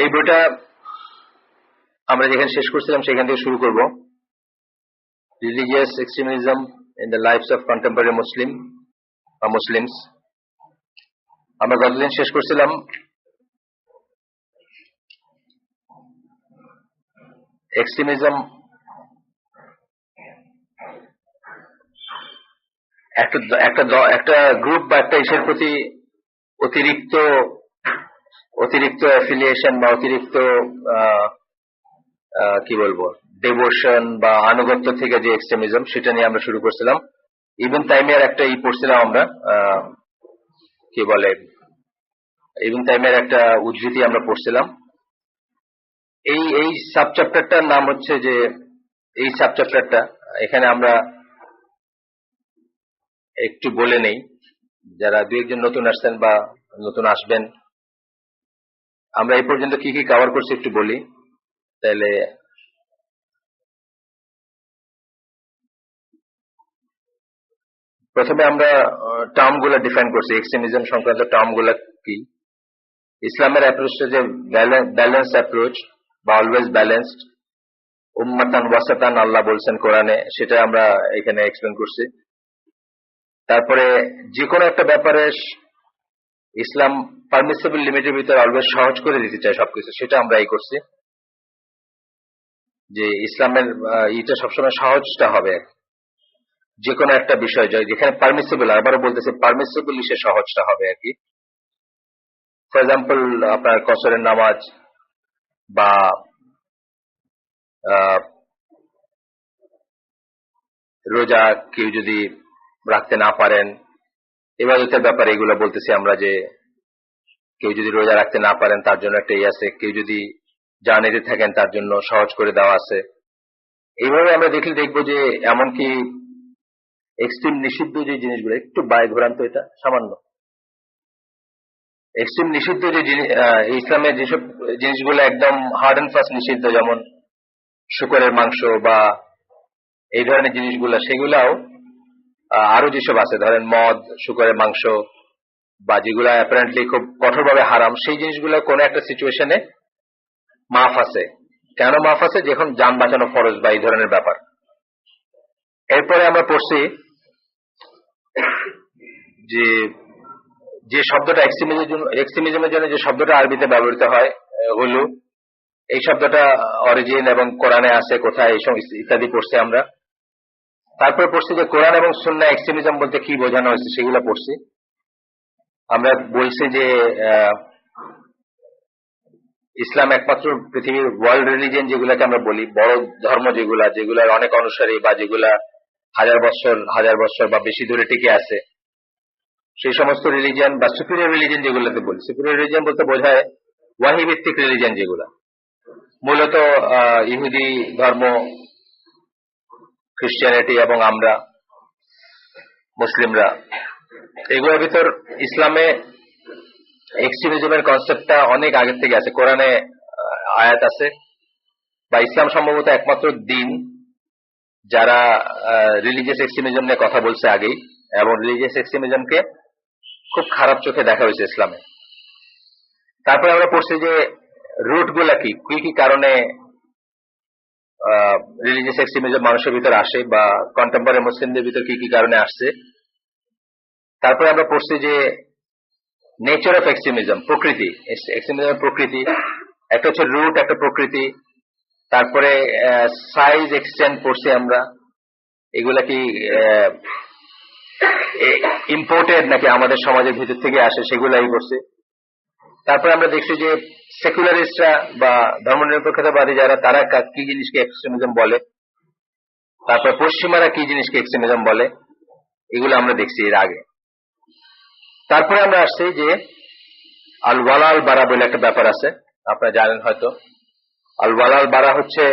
এই বইটা আমরা যেখানে শেষ করছিলাম সেখান থেকে শুরু করব। Religious extremism in the lives of contemporary Muslim বা মুসলিমস। আমরা গতদিন শেষ করছিলাম এক্সট্রিমিজম একটা গ্রুপ বা একটা ইসের প্রতি অতিরিক্ত অ্যাফিলিয়েশন বা অতিরিক্ত কি বলবো ডেভোশন বা আনুগত্য থেকে যে এক্সট্রিমিজম, সেটা নিয়ে আমরা শুরু করছিলাম। ইবন তাইমিয়ার একটা পড়ছিলাম আমরা, কি বলে, ইবন তাইমিয়ার একটা উদ্ধৃতি আমরা পড়ছিলাম। এই সাবচ্যাপ্টারটার নাম হচ্ছে যে, এই সাবচ্যাপ্টারটা এখানে আমরা একটু বলে নেই, যারা দু একজন নতুন আসছেন বা নতুন আসবেন। আমরা এই পর্যন্ত কি কি কভার করছি একটু বলি, তাহলে প্রথমে আমরা টার্ম গুলা ডিফাইন করছি, এক্সট্রিমিজম সংক্রান্ত টার্ম গুলা কি। ইসলামের অ্যাপ্রোচটা যে ব্যালেন্স অ্যাপ্রোচ বা অলওয়েজ ব্যালেন্সড, উম্মাতান ওয়াসাতান আল্লাহ বলছেন কোরআনে, সেটা আমরা এখানে এক্সপ্লেন করছি। তারপরে যে কোনো একটা ব্যাপারে ইসলাম পারমিসিবল লিমিটের ভিতরে অলওয়েজ সহজ করে দিতে চায় সবকিছু, সেটা আমরা এই করছি, যে ইসলামের এটা সবসময় সহজটা হবে। যে কোনো একটা বিষয় যেখানে পারমিসিবল, আবারও বলতেছে পারমিসিবল, সে সহজটা হবে আর কি। ফর এক্সাম্পল, আপনার কসরের নামাজ বা রোজা কেউ যদি রাখতে না পারেন, ইবাদতের ব্যাপারে এগুলো বলতেছি আমরা, যে কেউ যদি রোজা রাখতে না পারেন তার জন্য একটা আছে, কেউ যদি জার্নিতে থাকেন তার জন্য সহজ করে দেওয়া আছে। এইভাবে আমরা দেখবো যে এমনকি এক্সট্রিম নিষিদ্ধ যে জিনিসগুলো, একটু বায় ঘোরান্ত, এটা সামান্য এক্সট্রিম নিষিদ্ধ যে ইসলামের যেসব জিনিসগুলো একদম হার্ড অ্যান্ড ফাস্ট নিষিদ্ধ, যেমন শুকরের মাংস বা এই ধরনের জিনিসগুলো, সেগুলাও আরো যেসব আছে, ধরেন মদ, শুকরের মাংস, বা যেগুলো অ্যাপারেন্টলি খুব কঠোরভাবে হারাম, সেই জিনিসগুলো কোনো একটা সিচুয়েশনে মাফ আছে। কেন মাফ আছে? যখন যান বাঁচানো ফরজ বা এই ধরনের ব্যাপার। এরপরে আমরা পড়ছি যে শব্দটা এক্সট্রিমিজমের জন্য যে শব্দটা আরবিতে ব্যবহৃত হয় হলো, এই শব্দটা অরিজিন এবং কোরআনে আছে কোথায়, এই ইত্যাদি পড়ছি আমরা। তারপরে পড়ছি যে কোরআন এবং সুন্নাহ এক্সট্রিমিজম বলতে কি বোঝানো হয়েছে, সেগুলো পড়ছি। আমরা বলছি যে ইসলাম একমাত্র পৃথিবীর ওয়ার্ল্ড রিলিজিয়ন যেগুলাকে আমরা বলি, বড় ধর্ম যেগুলার অনেক অনুসারী বা যেগুলা হাজার বছর বা বেশি ধরে টিকে আছে, সেই সমস্ত রিলিজিয়ন বা সুপিরিয়র রিলিজিয়ন যেগুলোতে বলি। সুপিরিয়র রিলিজিয়ন বলতে বোঝায় ওয়াহি ভিত্তিক রিলিজিয়ন, যেগুলা মূলত ইহুদি ধর্ম, খ্রিস্টানিটি এবং আমরা মুসলিমরা, এগুলোর ভিতর ইসলামে এক্সট্রিমিজমের কনসেপ্টটা অনেক আগের থেকে আছে। কোরআনে আয়াত আছে, বা ইসলাম সম্ভবত একমাত্র দিন যারা রিলিজিয়াস এক্সট্রিমিজম নিয়ে কথা বলছে আগেই, এবং রিলিজিয়াস এক্সট্রিমিজমকে খুব খারাপ চোখে দেখা হয়েছে ইসলামে। তারপরে আমরা পড়ছি যে রুট গুলা কি কি কারণে রিলিজিয়াস এক্সট্রিমিজম মানুষের ভিতর আসে, বা কন্টেম্পোরারি মুসলিমদের ভিতর কি কি কারণে আসছে। তারপরে আমরা পড়ছি যে নেচার অফ এক্সট্রিমিজম, প্রকৃতি, এক্সট্রিমিজমের প্রকৃতি, একটা হচ্ছে রুট, একটা প্রকৃতি। তারপরে সাইজ এক্সটেন্ড পড়ছি আমরা, এগুলা কি ইম্পোর্টেড নাকি আমাদের সমাজের ভিতর থেকে আসে, সেগুলাই পড়ছি। তারপরে আমরা দেখছি যে সেকুলারিস্টরা বা ধর্মনিরপেক্ষতাবাদী যারা, তারা কি জিনিসকে এক্সট্রিমিজম বলে, তারপর পশ্চিমারা কি জিনিসকে এক্সট্রিমিজম বলে, এগুলো আমরা দেখছি এর আগে। তারপরে আমরা আসছি যে আল ওয়ালা আল বারা বলে একটা ব্যাপার আছে, আপনারা জানেন হয়তো। আল ওয়ালা আল বারা হচ্ছে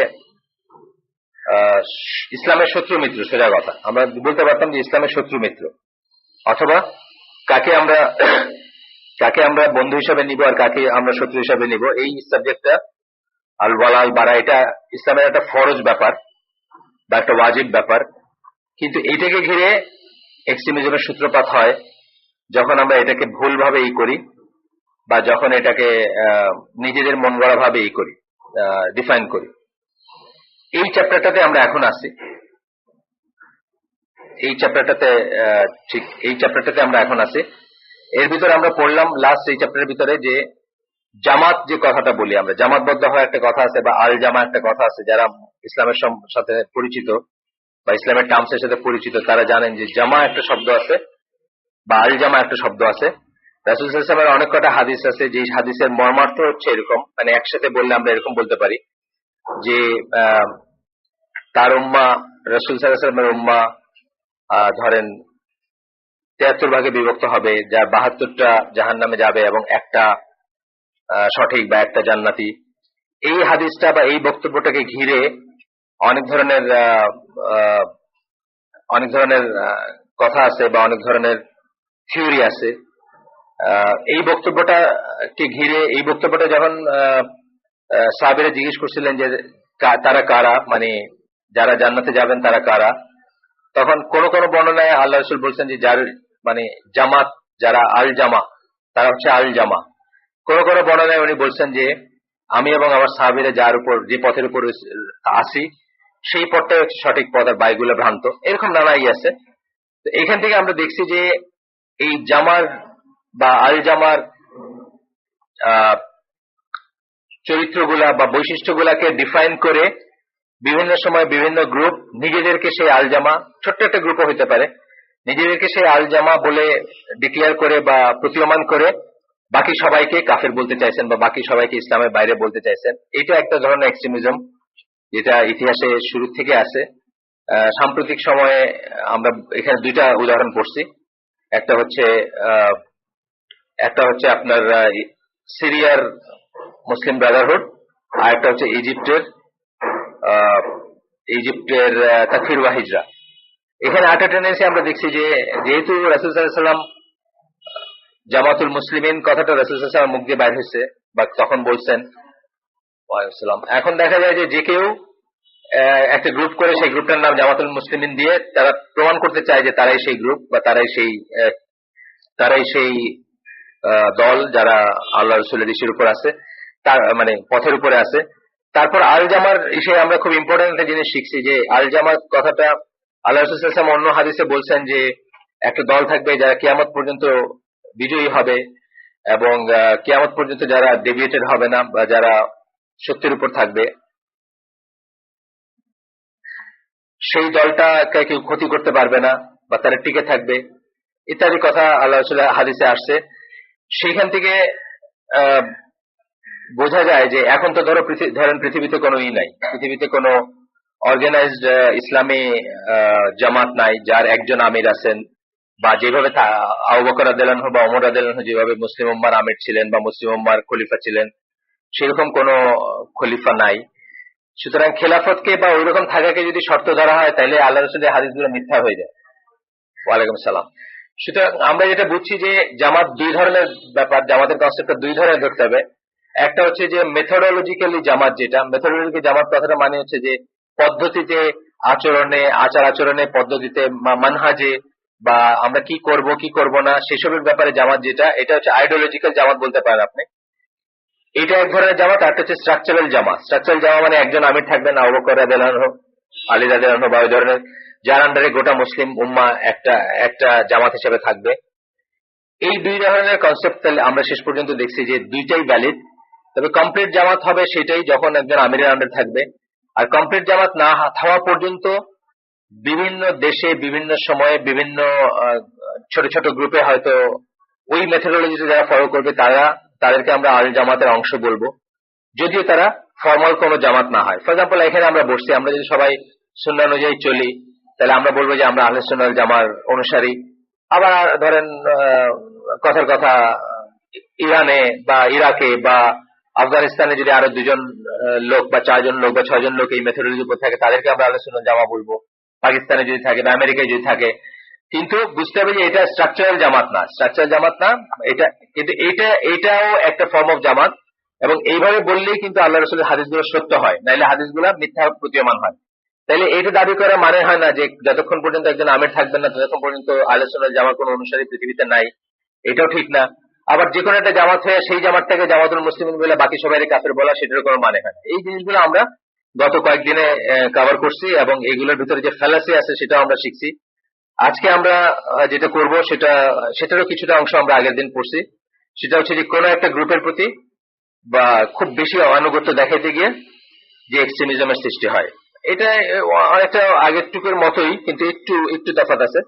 ইসলামের শত্রু মিত্র। সোজা কথা, আমরা বলতে পারতাম যে ইসলামের শত্রু মিত্র, অথবা কাকে আমরা বন্ধু হিসাবে নিব আর কাকে আমরা শত্রু হিসাবে নিব, এই সাবজেক্টটা আল ওয়ালা আল বারা, এটা ইসলামের একটা ফরজ ব্যাপার বা একটা ওয়াজিব ব্যাপার। কিন্তু এটাকে ঘিরে এক্সট্রিমিজমের সূত্রপাত হয় যখন আমরা এটাকে ভুলভাবে করি, বা যখন এটাকে নিজেদের মন গড়া ভাবে করি, ডিফাইন করি। এই চ্যাপ্টারটাতে আমরা এখন আছি, এই চ্যাপ্টারটাতে আমরা এখন আছি। এর ভিতরে আমরা পড়লাম লাস্ট এই চ্যাপ্টারের ভিতরে যে জামাত যে কথাটা বলি আমরা, জামাতবদ্ধ হওয়ার একটা কথা আছে বা আল জামা একটা কথা আছে। যারা ইসলামের সাথে পরিচিত বা ইসলামের টার্মসের সাথে পরিচিত তারা জানেন যে জামা একটা শব্দ আছে বা আল জামা একটা শব্দ আছে। রাসূল সাল্লাল্লাহু আলাইহি ওয়াসাল্লামের অনেক কটা হাদিস আছে, যে হাদিসের মর্মার্থ হচ্ছে এরকম, মানে একসাথে বললে আমরা এরকম বলতে পারি যে তার উম্মাহ, রাসূল সাল্লাল্লাহু আলাইহি ওয়াসাল্লামের উম্মাহ ধরেন ৭৩ ভাগে বিভক্ত হবে, যার ৭২টা জাহান্নামে যাবে এবং একটা সঠিক বা একটা জান্নাতি। এই হাদিসটা বা এই বক্তব্যটাকে ঘিরে অনেক ধরনের কথা আছে বা অনেক ধরনের থিওরি আছে। এই বক্তব্যটাকে ঘিরে, এই বক্তব্যটা যখন সাহাবীরা জিজ্ঞেস করছিলেন যে তারা কারা, মানে যারা জান্নাতে যাবেন তারা কারা, তখন কোন কোন বর্ণনায় আল্লাহ রাসূল বলছেন যে যার মানে জামাত, যারা আল জামা তারা হচ্ছে আল জামা। কোন কোন বর্ণনায় উনি বলছেন যে আমি এবং আমার সাহাবীরা যার উপর, যে পথের উপর আসি সেই পথটাই হচ্ছে সঠিক পথ আর বাইগুলো ভ্রান্ত। এরকম নানাই আছে। তো এখান থেকে আমরা দেখছি যে এই জামার বা আল জামার চরিত্রগুলা বা বৈশিষ্ট্যগুলাকে ডিফাইন করে বিভিন্ন সময় বিভিন্ন গ্রুপ নিজেদেরকে সেই আল জামা, ছোট্ট একটা গ্রুপও হতে পারে, নিজেদেরকে সেই আল জামা বলে ডিক্লেয়ার করে বা প্রতীয়মান করে বাকি সবাইকে কাফের বলতে চাইছেন বা বাকি সবাইকে ইসলামের বাইরে বলতে চাইছেন। এটা একটা ধরনের এক্সট্রিমিজম, যেটা ইতিহাসে শুরু থেকে আছে। সাম্প্রতিক সময়ে আমরা এখানে দুইটা উদাহরণ পড়ছি। একটা হচ্ছে আপনার সিরিয়ার মুসলিম ব্রাদারহুড, আর একটা হচ্ছে ইজিপ্টের তাকফির ওয়া হিজরা। এখানে একটা টেন্ডেন্সি আমরা দেখছি যে যেহেতু রাসূল সাল্লাল্লাহু আলাইহি ওয়াসাল্লাম জামাতুল মুসলিমিন কথাটা রাসূল সাল্লাল্লাহু আলাইহি ওয়াসাল্লাম মুখ দিয়ে বাইর হয়েছে বা তখন বলছেন, এখন দেখা যায় যে কেউ একটা গ্রুপ করে সেই গ্রুপটার নাম জামাতুল মুসলিমিন দিয়ে তারা প্রমাণ করতে চায় যে তারাই সেই গ্রুপ বা তারাই সেই দল যারা আল্লাহ রাসূলের ইসের উপর আছে, তার মানে পথের উপরে আছে। তারপর আল জামার বিষয়ে আমরা খুব ইম্পর্টেন্ট একটা জিনিস শিখছি যে আল জামার কথাটা আল্লাহ রাসূল সাল্লাল্লাহু আলাইহি ওয়াসাল্লাম অন্য হাদিসে বলছেন যে একটা দল থাকবে যারা কিয়ামত পর্যন্ত বিজয়ী হবে এবং কিয়ামত পর্যন্ত যারা ডেভিয়েটেড হবে না বা যারা সত্যের উপর থাকবে, সেই দলটাকে কেউ ক্ষতি করতে পারবে না বা তারা টিকে থাকবে, ইত্যাদি কথা আল্লাহ রাসূলের হাদিসে আসছে। সেইখান থেকে বোঝা যায় যে এখন তো ধরেন পৃথিবীতে কোনো নাই, পৃথিবীতে কোনো অর্গানাইজড ইসলামী জামাত নাই যার একজন আমির আছেন, বা যেভাবে আবু বকর রাদিয়াল্লাহু আনহু বা ওমর রাদিয়াল্লাহু আনহু যেভাবে মুসলিম উম্মাহর আমির ছিলেন বা মুসলিম উম্মাহর খলিফা ছিলেন, সেরকম কোনো খলিফা নাই। সুতরাং খেলাফতকে বা ওইরকম থাকাকে যদি শর্ত ধরা হয় তাহলে আল্লাহ রাসূলের হাদিসগুলো মিথ্যা হয়ে যায়। ওয়ালাইকুম সালাম। সুতরাং আমরা যেটা বুঝছি যে জামাত দুই ধরনের ব্যাপার, জামাতের কনসেপ্টটা দুই ধরনের ধরতে হবে। একটা হচ্ছে যে মেথোডোলজিক্যালি জামাত, যেটা মেথোডোলজিক্যালি জামাত কথাটা মানে হচ্ছে যে পদ্ধতিতে, আচার আচরণে, পদ্ধতিতে, মানহাজে, বা আমরা কি করব কি করব না সেসবের ব্যাপারে জামাত যেটা, এটা হচ্ছে আইডিওলজিক্যাল জামাত বলতে পারেন আপনি। এটা এক ধরনের জামাত। আর একটা হচ্ছে স্ট্রাকচারাল জামাত। স্ট্রাকচারাল জামাত মানে একজন আমির থাকবেন, আবু বকর রাদিয়াল্লাহু আনহু, আলী রাদিয়াল্লাহু আনহু, বা ওই ধরনের, যার আন্ডারে গোটা মুসলিম উম্মাহ একটা জামাত হিসেবে থাকবে। এই দুই ধরনের কনসেপ্ট আমরা শেষ পর্যন্ত দেখছি যে দুইটাই ভ্যালিড। তবে কমপ্লিট জামাত হবে সেটাই যখন একজন আমিরের আন্ডারে থাকবে। আর কমপ্লিট জামাত না হওয়া পর্যন্ত বিভিন্ন দেশে, বিভিন্ন সময়ে, বিভিন্ন ছোট ছোট গ্রুপে হয়তো ওই মেথোডোলজিতে যারা ফলো করবে তাদেরকে আমরা আল জামাতের অংশ বলবো, যদিও তারা ফর্মাল কোনো জামাত না হয়। ফর এক্সাম্পল, এখানে আমরা বসছি, আমরা যদি সবাই সুন্নাহ অনুযায়ী চলি তাহলে আমরা বলবো যে আমরা আহলে সুন্নাহ ওয়াল জামার অনুসারী। আবার ধরেন কথার কথা ইরানে বা ইরাকে বা আফগানিস্তানে যদি আরো দুজন লোক বা চারজন লোক বা ছয়জন লোক এই মেথোডোলজির উপর থাকে তাদেরকে আমরা আহলে সুন্নাহ ওয়াল জামা বলবো। পাকিস্তানে যদি থাকে বা আমেরিকায় যদি থাকে, কিন্তু বুঝতে হবে যে এটা স্ট্রাকচারাল জামাত না, স্ট্রাকচারাল জামাত না এটা, কিন্তু এটাও একটা ফর্ম অফ জামাত। এবং এইভাবে বললেই কিন্তু আল্লাহ রাসূলের হাদিসগুলো সত্য হয়, নাইলে হাদিসগুলো মিথ্যা প্রতীয়মান হয়। তাইলে এটা দাবি করা মানে হয় না যে যতক্ষণ পর্যন্ত একজন আমির থাকবেন না ততক্ষণ পর্যন্ত আহলে সুন্নাহ ওয়াল জামার কোনো অনুসারী পৃথিবীতে নাই, এটাও ঠিক না। আবার যে কোনো একটা জামাত হয়ে সেই জামাতটাকে জামাতুল মুসলিমিন বলে বাকি সবাই কাফের বলা, সেটার কোনো মানে হয় না। এই জিনিসগুলো আমরা গত কয়েকদিনে কভার করছি এবং এগুলোর ভিতরে যে ফ্যালাসি আছে সেটাও আমরা শিখছি। আজকে আমরা যেটা করব সেটারও কিছুটা অংশ আমরা আগের দিন পড়ছি। সেটা হচ্ছে যে কোনো একটা গ্রুপের প্রতি বা খুব বেশি আনুগত্য দেখাইতে গিয়ে যে এক্সট্রিমিজমের সৃষ্টি হয়, এটা অনেকটা আগের টুকুর মতোই, কিন্তু একটু একটু তফাৎ আছে।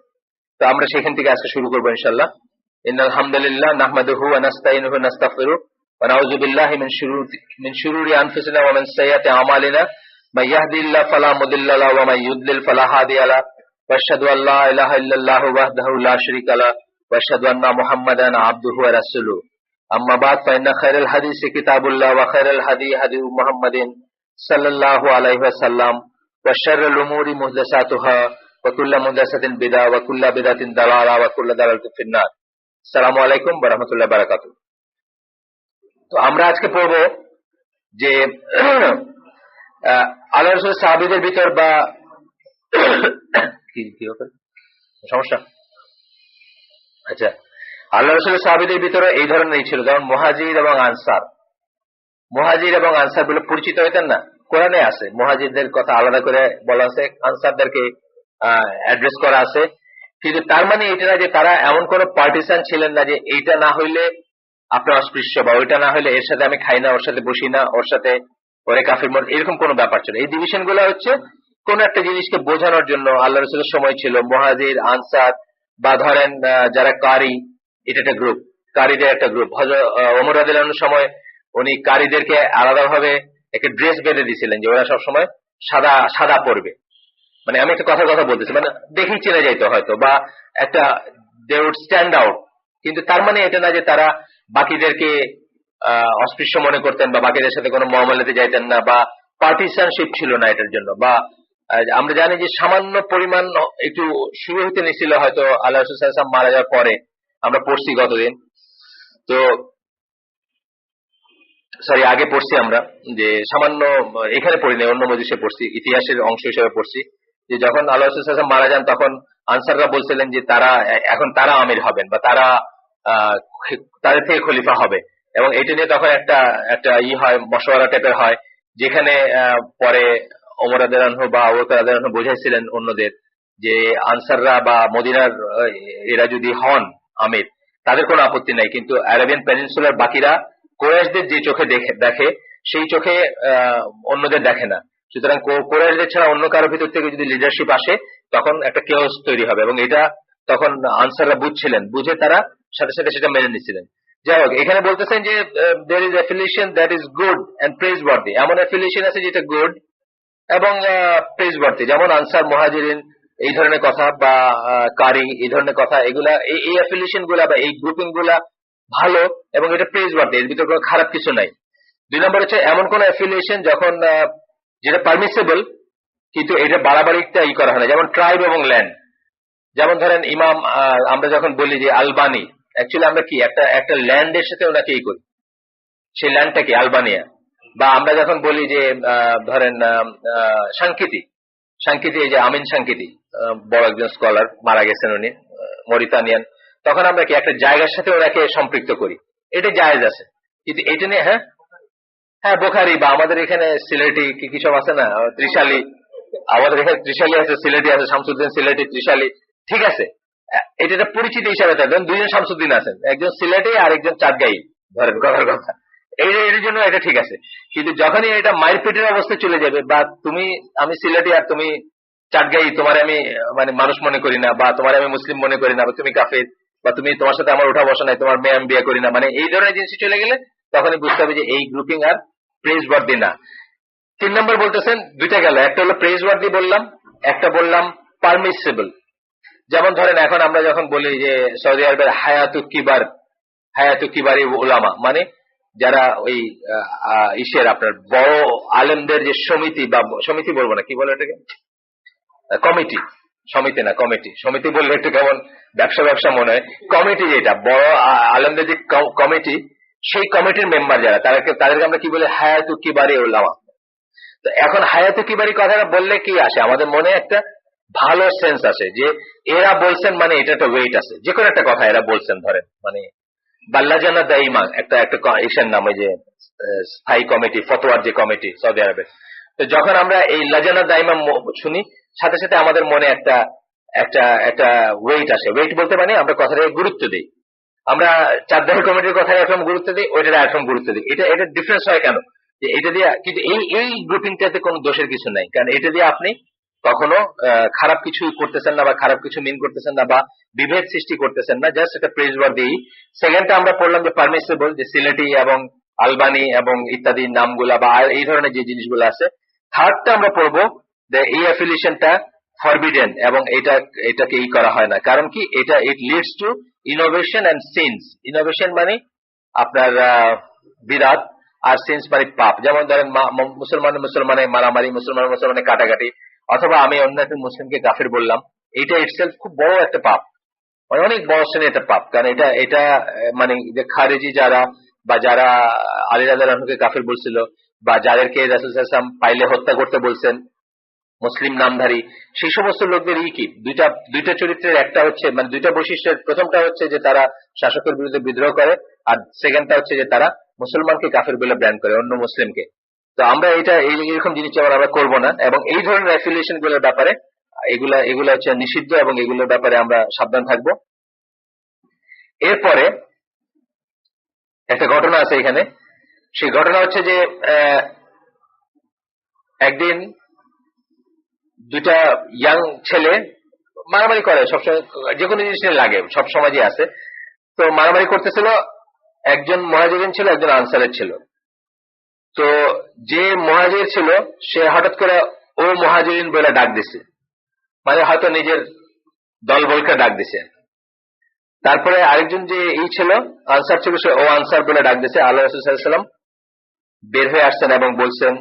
তো আমরা সেখান থেকে আজকে শুরু করবো ইনশাআল্লাহ। ইন্নাল হামদুলিল্লাহ নাহমাদুহু ওয়া নাস্তাইনুহু ওয়া নাস্তাগফিরুহু ওয়া নাউযু বিল্লাহি মিন শুরুরি আনফুসিনা ওয়া মিন সাইয়্যাতি আমালিনা মান ইয়াহদিহিল্লাহু ফালা মুদিল্লা লাহু ওয়া মান ইউদ্লিল ফালা হাদিয়া লাহু ওয়া আশহাদু আল্লা ইলাহা ইল্লাল্লাহু ওয়াহদাহু লা শারীকা লাহু ওয়া আশহাদু আন্না মুহাম্মাদান আবদুহু ওয়া রাসূলুহু। আম্মা বা'দ ফাইন্না খায়রাল হাদিসি কিতাবুল্লাহ ওয়া খায়রাল হাদী হাদী মুহাম্মাদিন সাল্লাল্লাহু আলাইহি ওয়াসাল্লাম ওয়া শাররুল উমুরি মুহদাসাতুহা ওয়া কুল্লু মুহদাসাতিন বিদআহ ওয়া কুল্লু বিদআতিন দালালাহ ওয়া কুল্লু দালালাতিন ফিন্নার। আসসালামু আলাইকুম ওয়া রাহমাতুল্লাহি ওয়া বারাকাতুহু। তো আমরা আজকে পড়ব যে আল্লাহর রাসূলের সাহাবীদের ভিতর বা কি সমস্যা, আচ্ছা, আল্লাহর রাসূলের সাহাবীদের ভিতরে এই ধরনের ছিল, যেমন মুহাজির এবং আনসার। মুহাজির এবং আনসার বলে পরিচিত হইতেন না, কোরআনে আছে মুহাজিরদের কথা আলাদা করে বলা আছে, আনসারদেরকে অ্যাড্রেস করা আছে। কিন্তু তার মানে এটা না যে তারা এমন কোন পার্টিসান ছিলেন না যে এইটা না হইলে আপনার অস্পৃশ্য, বা ওইটা না হইলে এর সাথে আমি খাই না, ওর সাথে বসি না, ওর সাথে ওরে কাফির মত, এরকম কোন ব্যাপার ছিল। এই ডিভিশন গুলো হচ্ছে কোন একটা জিনিসকে বোঝানোর জন্য আল্লাহ রাসূলের সময় ছিল মুহাজির, আনসার, বা ধরেন যারা কারি, এটা একটা গ্রুপ, কারিদের একটা গ্রুপ। হযরত ওমর রাদিয়াল্লাহু আনহুর সময় উনি কারিদেরকে আলাদাভাবে একটা ড্রেস বেঁধে দিয়েছিলেন যে ওরা সবসময় সাদা সাদা পরবে। মানে আমি একটা কথা বলতেছি, মানে দেখেই চেনা যাইতো হয়তো, বা একটা দে উড স্ট্যান্ড আউট। কিন্তু তার মানে এটা না যে তারা বাকিদেরকে অস্পৃশ্য মনে করতেন বা বাকিদের সাথে কোনো মুআমালাতে যাইতেন না, বা পার্টিসানশিপ ছিল না এটার জন্য। বা আমরা জানি যে সামান্য পরিমাণ একটু শুরু হতে নিছিল হয়তো আল্লাহ রাসূল সাল্লাল্লাহু আলাইহি ওয়াসাল্লাম মারা যাওয়ার পরে, আমরা পড়ছি গতদিন, তো সরি আগে পড়ছি আমরা, যে সামান্য এখানে পড়িনি, অন্য মজলিসে পড়ছি, ইতিহাসের অংশ হিসেবে পড়ছি, যে যখন আল্লাহ রাসূল সাল্লাল্লাহু আলাইহি ওয়াসাল্লাম মারা যান তখন আনসাররা বলছিলেন যে এখন তারা আমির হবেন, বা তাদের থেকে খলিফা হবে। এবং এটা নিয়ে তখন একটা হয়, মশওয়ারা টাইপের হয়, যেখানে পরে ওমর রাদিয়াল্লাহু আনহু বা আবু বকর রাদিয়াল্লাহু আনহু বুঝাইছিলেন অন্যদের যে আনসাররা বা মদিনার এরা যদি হন আমির, তাদের কোনো আপত্তি নাই, কিন্তু আরাবিয়ান পেনিনসুলার বাকিরা কুরাইশদের যে চোখে দেখে সেই চোখে অন্যদের দেখে না। সুতরাং কুরাইশদের ছাড়া অন্য কারো ভিতর থেকে যদি লিডারশিপ আসে তখন একটা কেওস তৈরি হবে, এবং এটা তখন আনসাররা বুঝছিলেন, বুঝে তারা সাথে সাথে সেটা মেনে নিচ্ছিলেন। যাই হোক, এখানে বলতেছেন যে there is affiliation that is good and praiseworthy, এমন অ্যাফিলিয়েশন আছে যেটা গুড এবং প্রেজওয়ার্থি, যেমন আনসার, মুহাজিরিন এই ধরনের কথা, বা কারি এই ধরনের কথা, এগুলা এই অ্যাফিলিয়েশন গুলা বা এই গ্রুপিং গুলা ভালো এবং এটা প্রেজওয়ার্থি, এর ভিতরে কোনো খারাপ কিছু নাই। 2 নম্বর হচ্ছে এমন কোন অ্যাফিলিয়েশন যখন যেটা পারমিসেবল কিন্তু এটা বাড়াবাড়িটা করা হয় না, যেমন ট্রাইব এবং ল্যান্ড। যেমন ধরেন ইমাম, আমরা যখন বলি যে আলবানি, অ্যাকচুয়ালি আমরা কি একটা ল্যান্ডের সাথে ওনাকে করি, সেই ল্যান্ডটা কি আলবানিয়া। বা আমরা যখন বলি যে ধরেন সাংকিতি, এই যে আমিন সাংকিতি, বড় একজন স্কলার, মারা গেছেন উনি, মরিতানিয়ান, তখন আমরা কি একটা জায়গার সাথে ওনাকে সম্পৃক্ত করি, এটা জায়েজ আছে। কিন্তু এটা নিয়ে হ্যাঁ বোখারি, বা আমাদের এখানে সিলেটি কি সব আছে না, ত্রিশালী, আমাদের এখানে ত্রিশালী আছে, সিলেটি আছে, শামসুদ্দিন সিলেটি, ত্রিশালী, ঠিক আছে, এটা পরিচিত হিসাবে থাকবেন। 2 জন শামসুদ্দিন আছেন, একজন সিলেটি আর একজন চাঁদগাঁই, ধরেন কথার কথা, এর জন্য এটা ঠিক আছে। কিন্তু যখনই এটা মারপিটের অবস্থায় চলে যাবে, বা আমি সিলেটি আর তুমি চাঁদগাঁই, তোমার আমি মানে মানুষ মনে করি না, বা তোমার আমি মুসলিম মনে করি না, বা তুমি কাফের, বা তোমার সাথে আমার উঠা বসা নাই, তোমার মেয়ে আমি বিয়ে করি না, মানে এই ধরনের জিনিস চলে গেলে তখনই বুঝতে হবে যে এই গ্রুপিং আর প্রেজওয়ার্দি না। 3 নম্বর বলতেছেন, দুইটা গেল, একটা হলো প্রেজওয়ার্দি বললাম, একটা বললাম পারমিসিবল। যেমন ধরেন এখন আমরা যখন বলি যে সৌদি আরবের হায়াতু কিবারি উলামা, মানে যারা ওই আপনার বড় আলেমদের যে সমিতি, বা সমিতি বলবো না, কি বলে এটাকে, কমিটি, সমিতি না কমিটি, সমিতি বললে একটু কেমন ব্যবসা মনে হয়, কমিটি যেটা বড় আলেমদের যে কমিটি, সেই কমিটির মেম্বার যারা, তাদেরকে আমরা কি বলি, হায়াতু কিবারি উলামা। তো এখন হায়াতু কিবারি কথাটা বললে কি আসে আমাদের মনে, একটা ভালো সেন্স আসে যে এরা বলছেন, মানে এটা একটা ওয়েট আছে, যে কোনো একটা কথা এরা বলছেন, ধরেন মানে বা লাজানা দাইমা একটা একটা ইসের নাম, ওই যে স্থায়ী কমিটি, ফতোয়ার যে কমিটি সৌদি আরবের। তো যখন আমরা এই লাজানা দাইমা শুনি, সাথে সাথে আমাদের মনে একটা একটা একটা ওয়েট আসে। ওয়েট বলতে মানে আমরা কথাটাকে গুরুত্ব দিই। আমরা চারদাহি কমিটির কথায় একরকম গুরুত্ব দিই, ওইটার একরকম গুরুত্ব দিই। এটা ডিফারেন্স হয় কেন? যে এটা দিয়ে কিন্তু এই গ্রুপিংটাতে কোনো দোষের কিছু নাই, কারণ এটা দিয়ে আপনি কখনো খারাপ কিছু করতেছেন না বা খারাপ কিছু মিন করতেছেন না বা বিভেদ সৃষ্টি করতেছেন না, জাস্ট একটা প্রেজ ওয়ার্ড দিই। সেকেন্ডটা আমরা পড়লাম যে পারমিসিবল, যে সিলেটি এবং আলবানি এবং ইত্যাদি নামগুলা বা এই ধরনের যে জিনিসগুলো আছে। থার্ডটা আমরা পড়বো যে এই অ্যাফিলিয়েশনটা ফরবিডেন এবং এটাকে ই করা হয় না। কারণ কি? এটা it leads to innovation and sins. Innovation মানে আপনার বিরাট, আর সিনস মানে পাপ। যেমন ধরেন মুসলমানে মারামারি, মুসলমানে কাটাকাটি, অথবা আমি অন্য একটা মুসলিমকে কাফির বললাম, এটা ইটসেলফ খুব বড় একটা পাপ, মানে অনেক বড় শ্রেণীর একটা পাপ। কারণ এটা মানে যে খারেজি যারা বা যারা আলী রাদিয়াল্লাহু আনহুকে কাফির বলছিল বা যাদেরকে রাসূল সাল্লাল্লাহু আলাইহি ওয়াসাল্লাম পাইলে হত্যা করতে বলছেন মুসলিম নামধারী, সেই সমস্ত লোকদের কি দুইটা চরিত্রের একটা হচ্ছে, মানে দুইটা বৈশিষ্ট্যের, প্রথমটা হচ্ছে যে তারা শাসকের বিরুদ্ধে বিদ্রোহ করে, আর সেকেন্ডটা হচ্ছে যে তারা মুসলমানকে কাফির বলে ব্র্যান্ড করে অন্য মুসলিমকে। তো আমরা এইরকম জিনিস আমরা করবো না, এবং এই ধরনের অ্যাফিলিয়েশন গুলোর ব্যাপারে এগুলা হচ্ছে নিষিদ্ধ, এবং এগুলোর ব্যাপারে আমরা সাবধান থাকবো। এরপরে একটা ঘটনা আছে এখানে। সেই ঘটনা হচ্ছে যে একদিন দুইটা ইয়াং ছেলে মারামারি করে, সবসময় যে কোনো জিনিস লাগে, সব সমাজে আছে। তো মারামারি করতেছিল, একজন মুহাজিরিন ছিল, একজন আনসারের ছিল। তো যে মুহাজির ছিল সে হঠাৎ করে ও মুহাজিরিন বলে ডাক দিছে, মানে হয়তো নিজের দল বলকে ডাক দিছে। তারপরে আরেকজন যে এই ছিল আনসার ছিল, সে ও আনসার বলে ডাক দিছে। আল্লাহ রাসূল সাল্লাল্লাহু আলাইহি ওয়াসাল্লাম বের হয়ে আসছেন এবং বলছেন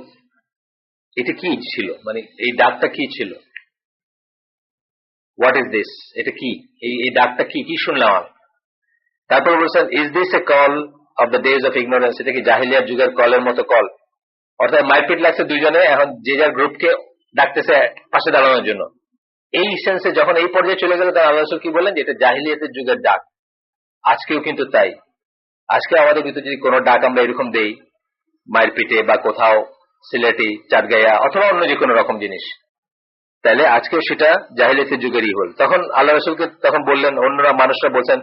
এটা কি ছিল, মানে এই ডাকটা কি ছিল, হোয়াট ইজ দিস, এটা কি, এই ডাকটা কি কি শুনলাম। তারপর বলছেন is this A call of the days of ignorance, এটা কি জাহিলিয়ার যুগের কলের মতো কল? অর্থাৎ মারপিট লাগছে দুইজনে, এখন যে যার গ্রুপকে ডাকতেছে পাশে দাঁড়ানোর জন্য। এই সেন্সে যখন এই পর্যায়ে চলে গেল, তার আল্লাহ রাসূল কি বললেন যে এটা জাহিলিয়াতের যুগের ডাক। আজকেও কিন্তু তাই। আজকে আমাদের ভিতরে যদি কোনো ডাক আমরা এরকম দেই, মারপিটে বা কোথাও সিলেটি, চাটগাইয়া অথবা অন্য যে কোনো রকম জিনিস, তাহলে আজকেও সেটা জাহিলিয়াতের যুগেরই হল। তখন আল্লাহ রাসূলকে তখন বললেন, অন্যরা মানুষরা বলছেন,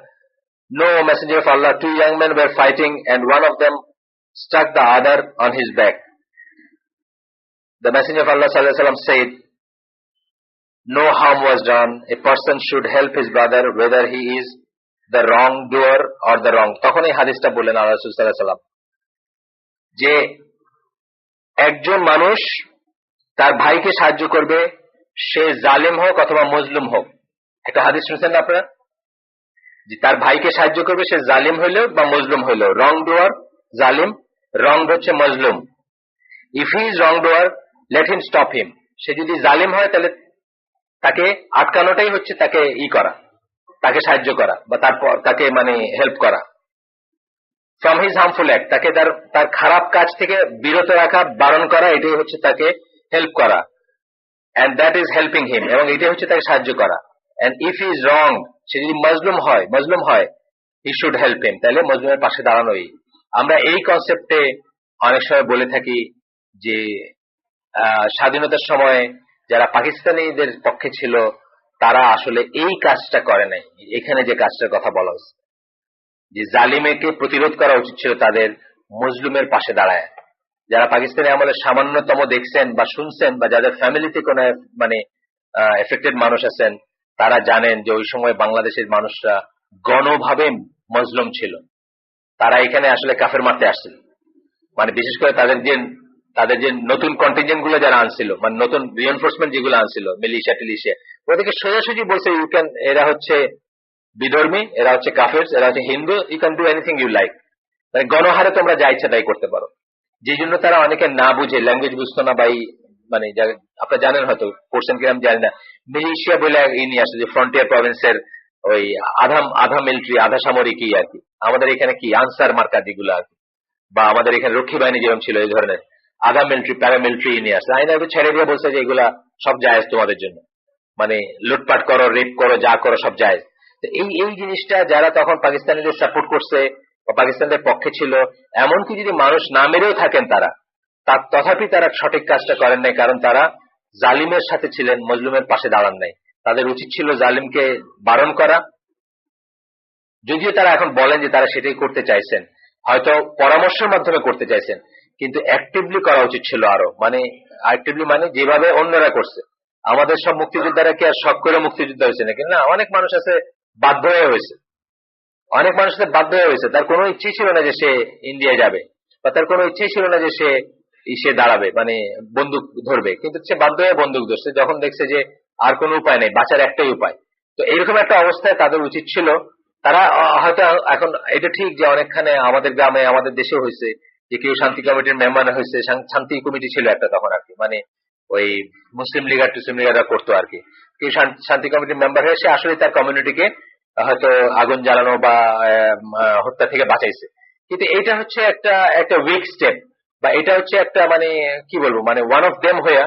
no messenger of Allah, two young men were fighting and one of them struck the other on his back. The messenger of Allah sallallahu alaihi wasallam said, no harm was done. A person should help his brother whether he is the wrongdoer or the wrong. তখন এই হাদিসটা বললেন আল্লাহ রাসূল সাল্লাল্লাহু আলাইহি ওয়াসাল্লাম যে একজন মানুষ তার ভাইকে সাহায্য করবে, সে জালিম হোক অথবা মজলুম হোক। একটা হাদিস শুনছেন না আপনারা, যে তার ভাইকে সাহায্য করবে, সে জালিম হইলেও বা মজলুম হইলেও। রং ডুয়ার জালিম, রং হচ্ছে মজলুম। If he is wrong doer let him stop him. সে যদি জালিম হয় তাহলে তাকে আটকানোটাই হচ্ছে তাকে করা, তাকে সাহায্য করা বা তাকে মানে হেল্প করা। ফ্রম হিজ হার্মফুল অ্যাক্ট, তাকে তার খারাপ কাজ থেকে বিরত রাখা, বারণ করা, এটাই হচ্ছে তাকে হেল্প করা। And that is helping him, এবং এটাই হচ্ছে তাকে সাহায্য করা। And if he is wrong, সে যদি মজলুম হয় হি শুড হেল্প হিম, তাহলে মজলুমের পাশে দাঁড়ানোই। আমরা এই কনসেপ্টে অনেক সময় বলে থাকি যে স্বাধীনতার সময় যারা পাকিস্তানিদের পক্ষে ছিল তারা আসলে এই কাজটা করে নাই। এখানে যে কাজটার কথা বলা হচ্ছে, যে জালিমেকে প্রতিরোধ করা উচিত ছিল তাদের, মজলুমের পাশে দাঁড়ায়। যারা পাকিস্তানি আমলে সামান্যতম দেখছেন বা শুনছেন, বা যাদের ফ্যামিলিতে কোনো মানে এফেক্টেড মানুষ আছেন, তারা জানেন যে ওই সময় বাংলাদেশের মানুষরা গণভাবে মজলুম ছিল। তারা এখানে আসলে কাফের মারতে আসছিল, মানে বিশেষ করে তাদের যে নতুন কন্টিনজেন্ট গুলো যারা আনছিল, মানে নতুন রিএনফোর্সমেন্ট যেগুলো আনছিল, মিলিশিয়া, ওদেরকে সোজাসুজি বলছে এরা হচ্ছে বিধর্মী, এরা হচ্ছে কাফের, এরা হচ্ছে হিন্দু, you can do anything you like. মানে গণহারে তোমরা যা ইচ্ছা তাই করতে পারো। যে জন্য তারা অনেকে না বুঝে, ল্যাঙ্গুয়েজ বুঝতো না, বা মানে আপনারা জানেন হয়তো, পড়ছেন কি আমি জানি না, মিলিশিয়া বলে নিয়ে আসছে, যে ফ্রন্টিয়ার প্রভিন্সের ওই আধা মিলিটারি আধা সামরিক আর কি। আমাদের এখানে কি আনসার মার্কা যেগুলো আর কি, বা আমাদের এখানে রক্ষী বাহিনী যেরকম ছিল, এই ধরনের আধা মিলিটারি প্যারামিলিটারি নিয়ে আসছে। আইনা একটু ছেড়ে দিয়ে বলছে যে এগুলা সব জায়েজ তোমাদের জন্য, মানে লুটপাট করো, রেপ করো, যা করো সব জায়েজ। এই জিনিসটা যারা তখন পাকিস্তানিদের সাপোর্ট করছে বা পাকিস্তানের পক্ষে ছিল, এমনকি যদি মানুষ না মেরেও থাকেন তারা, তথাপি তারা সঠিক কাজটা করেন নাই, কারণ তারা জালিমের সাথে ছিলেন, মজলুমের পাশে দাঁড়ান নাই। তাদের উচিত ছিল জালিমকে বারণ করা, যদিও তারা এখন বলেন যে তারা সেটাই করতে চাইছেন, হয়তো পরামর্শের মাধ্যমে করতে চাইছেন, কিন্তু অ্যাক্টিভলি করা উচিত ছিল আরো, মানে অ্যাক্টিভলি মানে যেভাবে অন্যরা করছে। আমাদের সব মুক্তিযোদ্ধারা কি আর শখ করে মুক্তিযোদ্ধা হয়েছে নাকি? না, অনেক মানুষ আছে বাধ্য হয়ে হয়েছে, অনেক মানুষ আছে বাধ্য হয়ে হয়েছে। তার কোনো ইচ্ছে ছিল না যে সে ইন্ডিয়া যাবে, বা তার কোনো ইচ্ছে ছিল না যে সে দাঁড়াবে, মানে বন্দুক ধরবে, কিন্তু সে বাধ্য হয়ে বন্দুক ধরছে যখন দেখছে যে আর কোনো উপায় নেই, বাঁচার একটাই উপায়। তো এইরকম একটা অবস্থায় তাদের উচিত ছিল, তারা হয়তো এখন এটা ঠিক যে অনেকখানে আমাদের গ্রামে আমাদের দেশে হয়েছে যে কেউ শান্তি কমিটির মেম্বার হয়েছে, শান্তি কমিটি ছিল একটা তখন আর কি, মানে ওই মুসলিম লীগ আর টুসলিম লীগাররা করতো আর কি, কেউ শান্তি কমিটির মেম্বার হয়ে সে আসলে তার কমিউনিটিকে হয়তো আগুন জ্বালানো বা হত্যা থেকে বাঁচাইছে। কিন্তু এটা হচ্ছে একটা উইক স্টেপ, বা এটা হচ্ছে একটা মানে কি বলবো, মানে ওয়ান অফ দেম হয়ে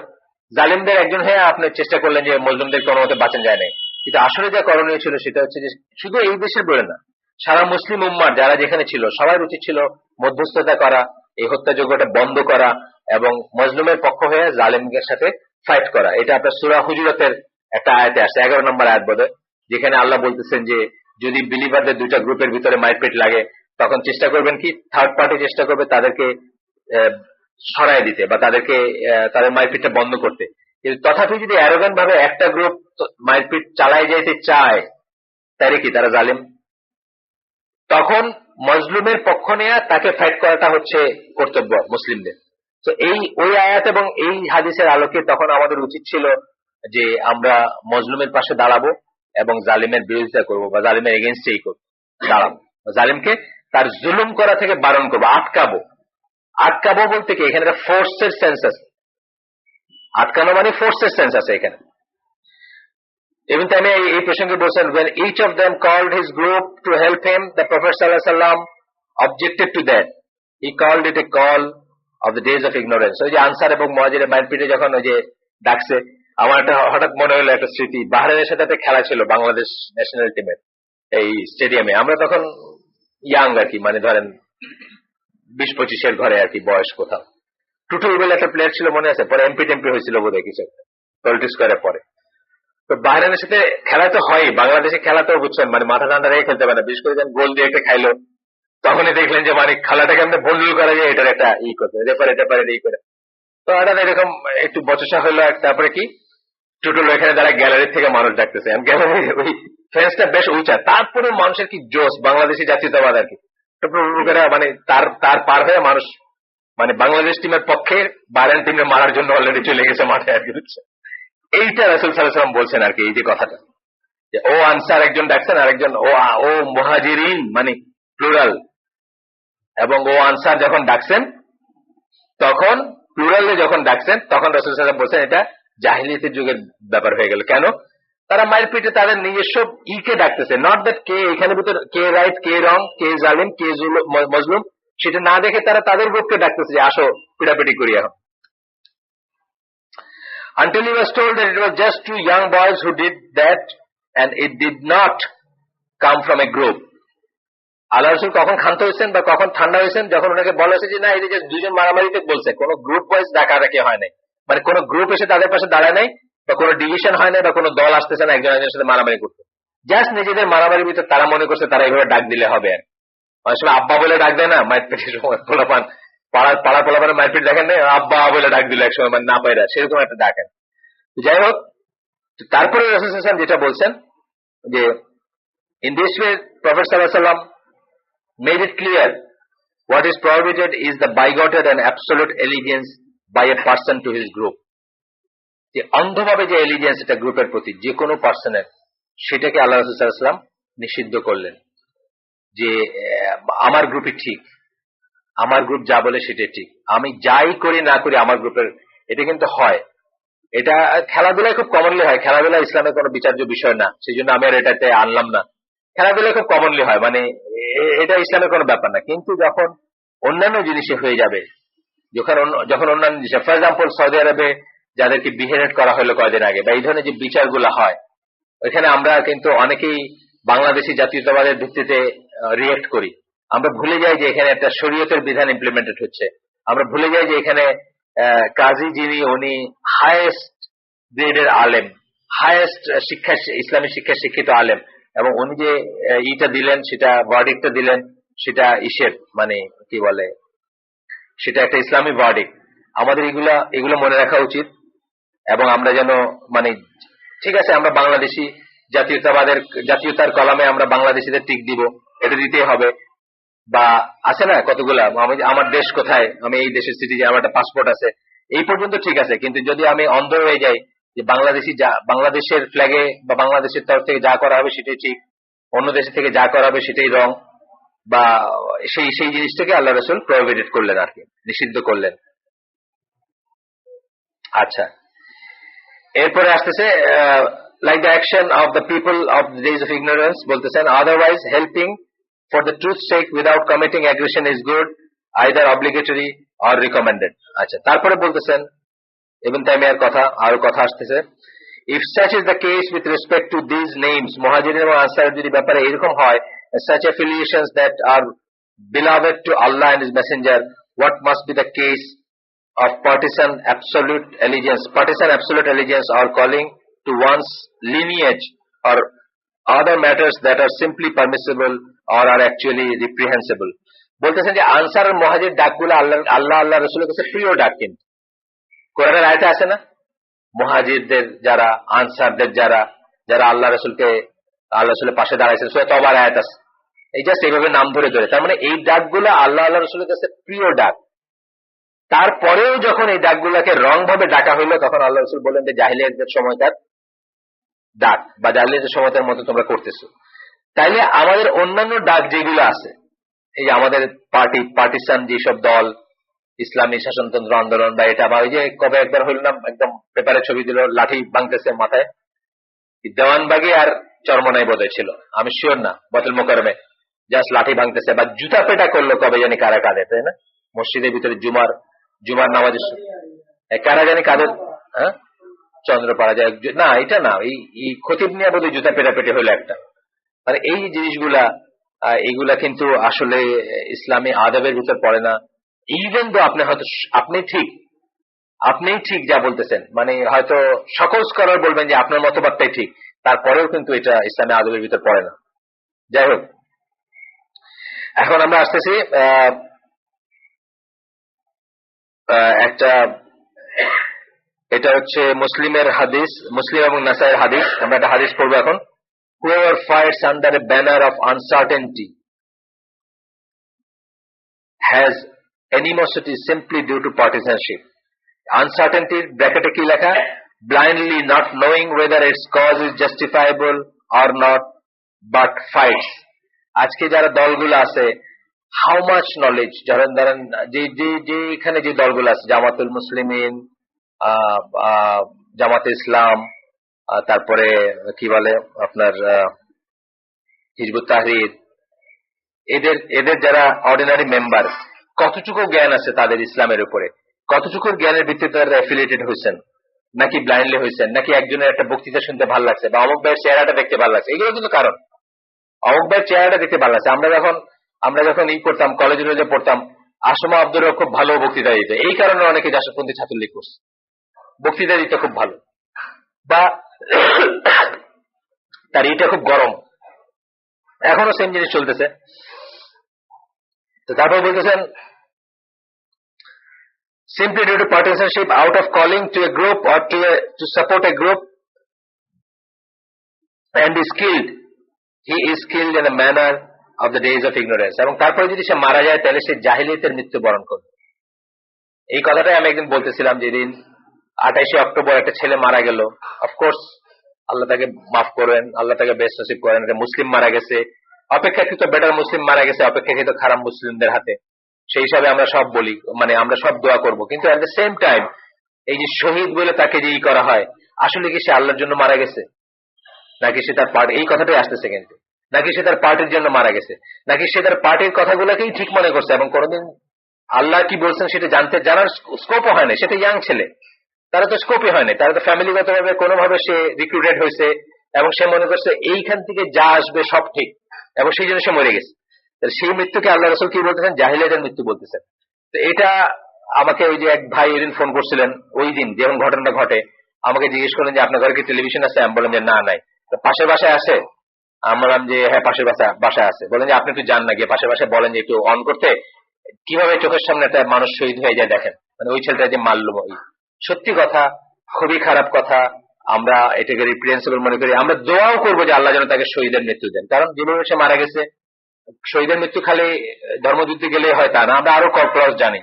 জালিমদের একজন হয়ে আপনি চেষ্টা করলেন যে মুসলিমদের কোনো মতে বাঁচান যায় না। কিন্তু আসলে যা করণীয় ছিল সেটা হচ্ছে যে শুধু এই দেশের বলে না, সারা মুসলিম উম্মার যারা যেখানে ছিল সবার উচিত ছিল মধ্যস্থতা করা, এই হত্যাযজ্ঞটা বন্ধ করা, এবং মজলুমের পক্ষ হয়ে জালিমের সাথে ফাইট করা। এটা আপনার সূরা হুজুরাতের একটা আয়াতে আসে, 11 নম্বর আয়াত বোধহয়, যেখানে আল্লাহ বলতেছেন যে যদি বিলিভারদের দুইটা গ্রুপের ভিতরে মারপিট লাগে, তখন চেষ্টা করবেন কি, থার্ড পার্টি চেষ্টা করবে তাদেরকে সরাই দিতে বা তাদের মারপিটটা বন্ধ করতে। কিন্তু তথাপি যদি অ্যারোগ্যান্ট ভাবে একটা গ্রুপ মারপিট চালাই যাইতে চায়, তারে কি তারা জালিম, তখন মজলুমের পক্ষ নেয়া তাকে ফাইট করাটা হচ্ছে কর্তব্য মুসলিমদের। তো ওই আয়াত এবং এই হাদিসের আলোকে তখন আমাদের উচিত ছিল যে আমরা মজলুমের পাশে দাঁড়াবো এবং জালিমের বিরোধিতা করবো, বা জালিমের এগেনস্টেই দাঁড়াবো, জালিমকে তার জুলুম করা থেকে বারণ করবো, আটকাবো বলতে কি এখানে ফোর্সের সেন্স আছে, আটকানো মানে ফোর্সের সেন্স আছে এখানে। Ibn Taymiyyah এই প্রসঙ্গে বলছেন, when each of them called his group to help him, the Prophet sallallahu alaihi wasallam objected to that. He called it a call of the days of ignorance. ওই যে answer এবং মুহাজিরের মারপিটে যখন ওই যে ডাকছে, আমার একটা হঠাৎ মনে হলো একটা স্মৃতি, বাহরাইনের সাথে একটা খেলা ছিল বাংলাদেশ ন্যাশনাল টিমের এই স্টেডিয়ামে। আমরা তখন ইয়াং আর কি, মানে ধরেন 20-25 ঘরে আর কি বয়স কোথাও। টুটুল বলে একটা প্লেয়ার ছিল, মনে আছে, পরে এমপি টেম্পি হয়েছিল বোধহয় কিছু একটা, পলিটিক্স করে পরে। তো বাহরাইনের সাথে খেলা তো হয়, বাংলাদেশে খেলা তো বুঝছেন মানে মাথা ঠান্ডা রেখে খেলতে পারে না, বিশেষ করে গোল দিয়ে একটা খাইলো, তখনই দেখলেন যে মানে খেলাটাকে আমরা বন্ডুল করা যায়, এটার একটা করতে রেপারে এই করে। তো হঠাৎ এরকম একটু বচসা হইলো, তারপরে কি টুটুল এখানে দ্বারা গ্যালারি থেকে মানুষ ডাকতেছে, গ্যালারি ওই ফেন্সটা বেশ উঁচা, তারপরে মানুষের কি জোশ, বাংলাদেশি জাতীয়তাবাদ আর কি, মানে তার পার হয়ে মানুষ মানে বাংলাদেশ টিমের পক্ষে বাহরাইন টিমে মারার জন্য অলরেডি চলে গেছে মাঠে আর কি। এইটা রাসূল সাল্লাল্লাহু আলাইহি ওয়াসাল্লাম বলছেন আর কি, এই যে কথাটা যে ও আনসার একজন ডাকছেন, আরেকজন ও মুহাজিরিন মানে প্লুরাল, এবং ও আনসার যখন ডাকছেন তখন প্লুরালে যখন ডাকছেন তখন রাসূল সাল্লাল্লাহু আলাইহি ওয়াসাল্লাম বলছেন এটা জাহিলিয়াতের যুগের ব্যাপার হয়ে গেল। কেন? তারা মারপিটে তাদের নিজস্ব কে ডাকতেছে, নট দ্যাট কে এখানে ভিতর কে রাইট কে রং, কে জালিম কে মজলুম, সেটা না দেখে তারা তাদের গ্রুপকে ডাকতেছে যে আসো পিটাপিটি করি এখন। Until he was told that it was just two young boys who did that and it did not come from a group. আল্লাহ রাসূল কখন ক্ষান্ত হয়েছেন বা কখন ঠান্ডা হয়েছেন, যখন ওনাকে বলা হয়েছে যে না এই যে দুজন মারামারিতে বলছে, কোন গ্রুপ ওয়াইজ ডাকাডাকি হয় নাই, মানে কোন গ্রুপ এসে তাদের পাশে দাঁড়ায় নাই, বা কোনো ডিভিশন হয় নাই, বা কোনো দল আসতেছে না একজন একজনের সাথে মারামারি করতে, জাস্ট নিজেদের মারামারির ভিতরে তারা মনে করছে তারা এইভাবে ডাক দিলে হবে। আর অনেক সময় আব্বা বলে ডাক দেয় না, মারপিটের সময় পোলাপান পাড়া পোলাপানের মারপিট দেখেন না, আব্বা বলে ডাক দিল একসময়, মানে না পাইরা সেরকম একটা ডাকেন। যাই হোক, তারপরে রাসূল সাল্লাল্লাহু আলাইহি ওয়াসাল্লাম যেটা বলছেন যে in this way Prophet sallallahu alaihi wasallam made it clear what is prohibited is the bigoted and absolute allegiance by a person to his group. যে অন্ধভাবে যে এলিজিয়েন্স এটা গ্রুপের প্রতি যে কোনো পার্সনের, সেটাকে আল্লাহ রাসূল সাল্লাল্লাহু আলাইহি ওয়াসাল্লাম নিষিদ্ধ করলেন, যে আমার গ্রুপই ঠিক, আমার গ্রুপ যা বলে সেটাই ঠিক, আমি যাই করি না করি আমার গ্রুপের। এটা কিন্তু হয়, এটা খেলাধুলায় খুব কমনলি হয়, খেলাধুলা ইসলামের কোনো বিচার্য বিষয় না, সেই জন্য আমি আর এটাতে আনলাম না। খেলাধুলায় খুব কমনলি হয়, মানে এটা ইসলামের কোনো ব্যাপার না। কিন্তু যখন অন্যান্য জিনিসে হয়ে যাবে, যখন অন্যান্য জিনিস, ফর এক্সাম্পল সৌদি আরবে যাদেরকে বিহেড করা হলো কয়েকদিন আগে, বা এই ধরনের যে বিচারগুলো হয়, ওইখানে আমরা কিন্তু অনেকেই বাংলাদেশি জাতীয়তাবাদের ভিত্তিতে রিয়েক্ট করি, আমরা ভুলে যাই যে এখানে একটা শরীয়তের বিধান ইমপ্লিমেন্টেড হচ্ছে। আমরা ভুলে যাই যে এখানে কাজী যিনি উনি হাইয়েস্ট গ্রেডের আলেম, হাইয়েস্ট শিক্ষা, ইসলামী শিক্ষা শিক্ষিত আলেম, এবং উনি যে ইটা দিলেন, সেটা ভার্ডিক্টটা দিলেন, সেটা ইসের মানে কি বলে, সেটা একটা ইসলামী ভার্ডিক্ট। আমাদের এগুলো মনে রাখা উচিত। এবং আমরা যেন মানে ঠিক আছে, আমরা বাংলাদেশি জাতীয়তার কলামে আমরা বাংলাদেশিদের টিক দিব, এটা দিতেই হবে। বা আছে না কতগুলা, আমার দেশ কোথায়, আমি এই দেশের সিটিজেন, আমার একটা পাসপোর্ট আছে, এই পর্যন্ত ঠিক আছে। কিন্তু যদি আমি অন্ধ হয়ে যাই যে বাংলাদেশের ফ্ল্যাগে বা বাংলাদেশের তরফ থেকে যা করা হবে সেটাই ঠিক, অন্য দেশের থেকে যা করা হবে সেটাই রং, বা সেই জিনিসটাকে আল্লাহ রাসূল প্রহিবিটেড করলেন, আর কি নিষিদ্ধ করলেন। আচ্ছা, এরপরে আসতেছে like the action of the people of the days of ignorance, বলতেছেন otherwise helping for the truth sake without committing aggression is good, either obligatory or recommended. আচ্ছা, তারপরে বলতেছেন ইবনে তাইমিয়ার কথা, আরো কথা আসতেছে। If such is the case with respect to these names, মুহাজিরিন এবং আনসারের যদি ব্যাপারে এরকম হয়, such affiliations that are beloved to Allah and His Messenger, what must be the case of partisan absolute allegiance or calling to one's lineage or other matters that are simply permissible or are actually reprehensible? বলতেছেন যে answer আর মুহাজির ডাকগুলো আল্লাহ রাসূলের কাছে প্রিয় ডাক। কিন্তু কোরআনের আয়াতে আছে না, মুহাজিরদের যারা, আনসারদের যারা আল্লাহ রাসূলের পাশে দাঁড়াইছেন, সূরা তওবার আয়াত আছে, এই জাস্ট এইভাবে নাম ধরে ধরে। তার মানে এই ডাকগুলো আল্লাহ রাসূলের কাছে প্রিয় ডাক। তারপরেও যখন এই ডাকগুলোকে রং ভাবে ডাকা হইলো, তখন আল্লাহ রাসূল বললেন যে জাহিলিয়াতের সময়কার ডাক বা জাহিলিয়াতের সময়কার মতো তোমরা করতেছো। তাইলে আমাদের অন্যান্য ডাক যেগুলো আছে, এই যে আমাদের পার্টিসান যেসব দল, ইসলামী শাসনতন্ত্র আন্দোলন বা এটা, বা ওই যে কবে একবার হইল না, একদম পেপারে ছবি দিল, লাঠি ভাঙতেছে মাথায়, দেওয়ানবাগি আর চরমনাই বোধহয় ছিল, আমি শিওর না, বতুল মোকাররমে জাস্ট লাঠি ভাঙতেছে, বা জুতা পেটা করলো কবে জানি কারা কাঁধে, তাই না, মসজিদের ভিতরে জুমার নামাজের কারা জানি কাঁধে, হ্যাঁ চন্দ্রপাড়া যায় না, এটা না, এই খতিব নিয়ে বোধহয় জুতা পেটাপেটি হইলো একটা। মানে এই জিনিসগুলা, এইগুলা কিন্তু আসলে ইসলামী আদবের ভিতর পড়ে না। ইভেন তো আপনি ঠিক যা বলতেছেন, মানে হয়তো সকল স্কলার বলবেন যে আপনার মতবাদটাই ঠিক, তারপরেও কিন্তু এটা ইসলামী আদবের ভিতর পড়ে না। যাই হোক, এখন আমরা আসতেছি এটা হচ্ছে মুসলিমের হাদিস, মুসলিম এবং নাসাইয়ের হাদিস। আমরা একটা হাদিস পড়বো এখন। Whoever fights under a banner of uncertainty has animosity simply due to partisanship. Uncertainty ব্র্যাকেটে কি লেখা? Blindly not knowing whether its cause is justifiable or not, but fights. আজকে যারা দলগুলো আছে, হাউ মাচ নলেজ, ধরেন যে এখানে যে দলগুলো আছে, জামাতুল মুসলিমিন, জামাতে ইসলাম, তারপরে কি বলে আপনার হিজবুত তাহরির, এদের যারা অর্ডিনারি মেম্বার, কতটুকু জ্ঞান আছে তাদের ইসলামের উপরে, কতটুকু জ্ঞানের ভিত্তিতে তারা অ্যাফিলিয়েটেড হয়েছেন, নাকি ব্লাইন্ডলি হয়েছেন, নাকি একজনের একটা বক্তৃতা শুনতে ভালো লাগছে বা অমুক ভাইয়ের চেহারাটা দেখতে ভালো লাগছে, এগুলো কিন্তু কারণ। অমুক ভাইয়ের চেহারাটা দেখতে ভালো লাগছে, আমরা যখন পড়তাম, কলেজে পড়তাম, আসমা আব্দুর খুব ভালো বক্তৃতা দিত, এই কারণে অনেকে জাসদপন্থী ছাত্রলীগ করছে, বক্তৃতা দিতে খুব ভালো, বা তার এটা খুব গরম, এখনো সেম জিনিস চলতেছে। তো তারপর বলতেছেন simply due to partisanship, out of calling to a group or to support a group, and he is killed in a manner of the days of ignorance. এবং তারপরে যদি সে মারা যায়, তাহলে সে জাহিলিয়াতের মৃত্যুবরণ করবে। এই কথাটাই আমি একদিন বলতেছিলাম, যেদিন 28 অক্টোবর একটা ছেলে মারা গেল। অফকোর্স আল্লাহ তাকে মাফ করেন, আল্লাহ তাকে বেস্ট নসিব করেন, একটা মুসলিম মারা গেছে, অপেক্ষাকৃত বেটার মুসলিম মারা গেছে অপেক্ষাকৃত খারাপ মুসলিমদের হাতে, সেই হিসাবে আমরা সব বলি, মানে আমরা সব দোয়া করব। কিন্তু এট দ্য সেম টাইম এই যে শহীদ বলে তাকে যে করা হয়, আসলে কি সে আল্লাহর জন্য মারা গেছে, নাকি সে তার পার্টি, এই কথাটাই আসতেছে কিন্তু, নাকি সে তার পার্টির জন্য মারা গেছে, নাকি সে তার পার্টির কথাগুলোকেই ঠিক মনে করছে এবং কোনোদিন আল্লাহ কি বলছেন সেটা জানার স্কোপও হয় না। সেটা ইয়াং ছেলে, তারা তো স্কোপই হয় না, তারা তো ফ্যামিলিগতভাবে কোনোভাবে সে রিক্রুটেড হয়েছে এবং সে মনে করছে এইখান থেকে যা আসবে সব ঠিক, এবং সেই জন্য সে মরে গেছে। সেই মৃত্যুকে আল্লাহ রাসূল কি বলতেছেন? জাহিলিয়াতের মৃত্যু বলতেছেন। তো এটা আমাকে ওই যে এক ভাই ওই দিন ফোন করছিলেন, ওই দিন যেমন ঘটনাটা ঘটে আমাকে জিজ্ঞেস করলেন যে আপনার ঘরে কি টেলিভিশন আছে? আমি বললাম যে না নাই। তো পাশের বাসায় আছে? আমি বললাম যে হ্যাঁ পাশের বাসায় আছে। বলেন যে আপনি একটু যান না, গিয়ে পাশের বাসায় বলেন যে একটু অন করতে, কিভাবে চোখের সামনে একটা মানুষ শহীদ হয়ে যায় দেখেন, মানে ওই ছেলেটা যে মারলো। সত্যি কথা, খুবই খারাপ কথা। আমরা এটাকে রিপ্রেন্সিবল মনে করি। আমরা দোয়াও করবো যে আল্লাহ যেন তাকে শহীদের মৃত্যু দেন, কারণ যেভাবে সে মারা গেছে, শহীদের মৃত্যু খালি ধর্মযুদ্ধে গেলে হয় তা না, আমরা আরো ক্লস জানি।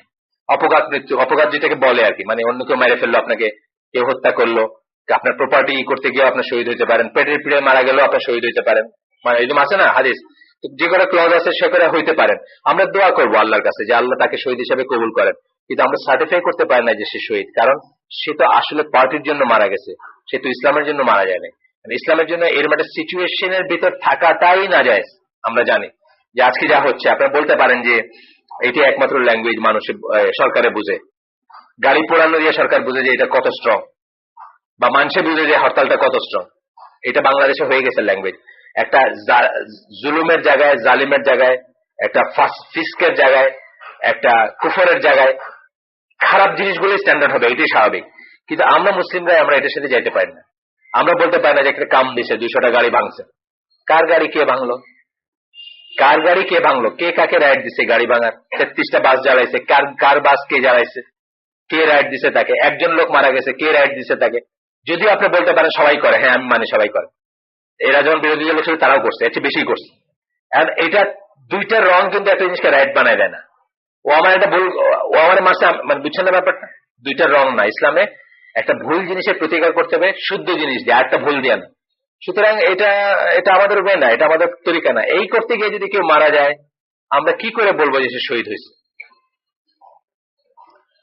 অপঘাত মৃত্যু, অপঘাত যেটাকে বলে আর কি, মানে অন্য কেউ মেরে ফেললো আপনাকে, কেউ হত্যা করলো, আপনার প্রপার্টি করতে গিয়ে আপনার শহীদ হতে পারেন, পেটের পিড়ে মারা গেলেও আপনার শহীদ হতে পারেন, মানে এরকম আছে না হাদিস, যে করে ক্লজ আছে সে করে হইতে পারেন। আমরা দোয়া করবো আল্লাহর কাছে যে আল্লাহ তাকে শহীদ হিসেবে কবুল করেন, কিন্তু আমরা সার্টিফাই করতে পারি না যে সে শহীদ, কারণ সে তো আসলে পার্টির জন্য মারা গেছে, সে তো ইসলামের জন্য মারা যায়নি। ইসলামের জন্য এর মানে সিচুয়েশনের ভিতর থাকাটাই না যায়। আমরা জানি যে আজকে যা হচ্ছে, আপনারা বলতে পারেন যে এটি একমাত্র ল্যাঙ্গুয়েজ মানুষের সরকারে বুঝে, গাড়ি পোড়ানো দিয়ে সরকার বুঝে যে এটা কত স্ট্রং, বা মানুষে বুঝে যে হরতালটা কত স্ট্রং। এটা বাংলাদেশে হয়ে গেছে ল্যাঙ্গুয়েজ। একটা জুলুমের জায়গায়, জালিমের জায়গায়, একটা ফিস্কের জায়গায়, একটা কুফরের জায়গায় খারাপ জিনিসগুলো স্ট্যান্ডার্ড হবে, এটাই স্বাভাবিক। কিন্তু আমরা মুসলিমরা আমরা এটার সাথে যাইতে পারি না। আমরা বলতে পারি না যে একটা কাম দিছে 200টা গাড়ি ভাঙছে। কার গাড়ি কে ভাঙলো? কার গাড়ি কে ভাঙলো? কে কাকে রাইট দিছে গাড়ি ভাঙার? 33টা বাস জ্বালাইছে, কার বাস কে জ্বালাইছে? কে রাইট দিছে তাকে? একজন লোক মারা গেছে, কে রাইট দিছে তাকে? যদিও আপনি বলতে পারেন সবাই করে, হ্যাঁ আমি মানে সবাই করে, এরা যখন বিরোধী দল ছিল তারাও করছে, এর চেয়ে বেশি করছে। এটা দুইটা রং কিন্তু একটা জিনিসকে রাইট বানায় দেয় না। ও আমার একটা ভুল, ও আমার মাসে, মানে বুঝছেন না ব্যাপারটা? দুইটা রং না, ইসলামে একটা ভুল জিনিসের প্রতিকার করতে হবে শুদ্ধ জিনিস দিয়ে, আর একটা ভুল দিয়ে না। সুতরাং এটা আমাদের উপায় না, এটা আমাদের তরিকা না। এই করতে গিয়ে যদি কেউ মারা যায়, আমরা কি করে বলবো যে সে শহীদ হয়েছে?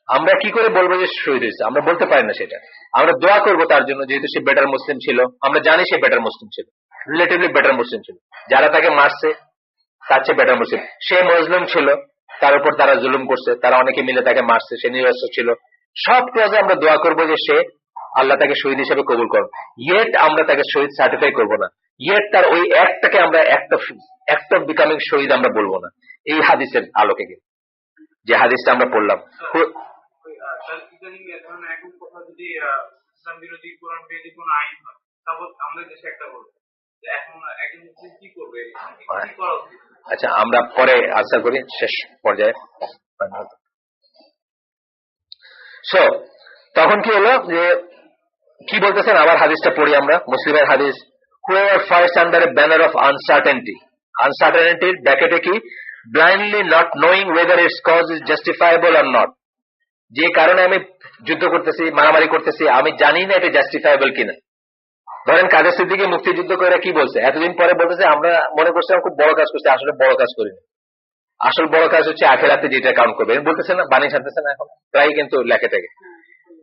আমরা কি করে বলবো যে শহীদ হয়েছে? আমরা বলতে পারি না সেটা। আমরা দোয়া করবো তার জন্য, যেহেতু সে বেটার মুসলিম ছিল, আমরা জানি সে বেটার মুসলিম ছিল, রিলেটিভলি বেটার মুসলিম ছিল, যারা তাকে মারছে তার চেয়ে বেটার মুসলিম। সে মজলুম ছিল, তার উপর তারা জুলুম করছে, তারা অনেকে মিলে তাকে মারছে, সে নিরস্ত্র ছিল। সব ক্লজে আমরা দোয়া করবো যে সে আল্লাহ তাকে শহীদ হিসেবে কবুল করবে। ইয়েট আমরা তাকে শহীদ সার্টিফাই করবো না, ইয়েট তার ওই একটাকে আমরা অ্যাক্ট অফ বিকামিং শহীদ আমরা বলবো না। এই হাদিসের আলোকে যে হাদিসটা আমরা পড়লাম, আচ্ছা আমরা পরে আনসার করি শেষ পর্যায়ে। সো তখন কি হলো, যে কি বলতেছেন আবার হাদিসটা পড়ি আমরা, মুসলিমের হাদিস। whoever fights under a banner of uncertainty, আনসার্টেনিটির ব্র্যাকেটে কি, blindly not knowing whether its cause is justifiable or not, যে কারণে আমি যুদ্ধ করতেছি, মারামারি করতেছি, আমি জানি না এটা জাস্টিফাইবল কিনা। ধরেন কাদের সিদ্দিকী মুক্তিযুদ্ধ করে কি বলছে, এতদিন পরে বলতেছে আমরা মনে করছিলাম খুব বড় কাজ করছি, আসলে বড় কাজ করিনি, আসল বড় কাজ হচ্ছে আখেরাতে যেটা কাউন্ট করবে, বলতেছে না, বাণী ছাড়তেছে না এখন প্রায় কিন্তু লেখে থেকে।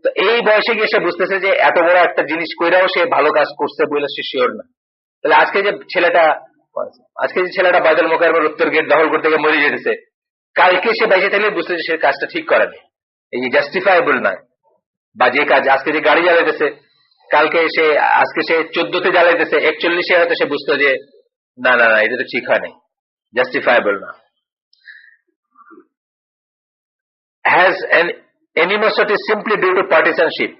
তো এই বয়সে গিয়ে সে বুঝতেছে যে এত বড় একটা জিনিস কইরাও সে ভালো কাজ করছে বলে সে শিওর না। তাহলে আজকে যে ছেলেটা বাইতুল মোকাররমের উত্তর গেট দখল করতে গিয়ে মরে যেতেছে, কালকে সে বাইরে থাকলে বুঝতেছে সে কাজটা ঠিক করেনি, এই যে জাস্টিফাইবল না। বা যে কাজ আজকে যে গাড়ি জ্বালাইতেছে, আজকে সে 14তে জ্বালাইতেছে, 41-এ হয়তো সে বুঝতো যে না না না এটা তো ঠিক হয় নাই, জাস্টিফাইবল না। has an animosity simply due to partisanship,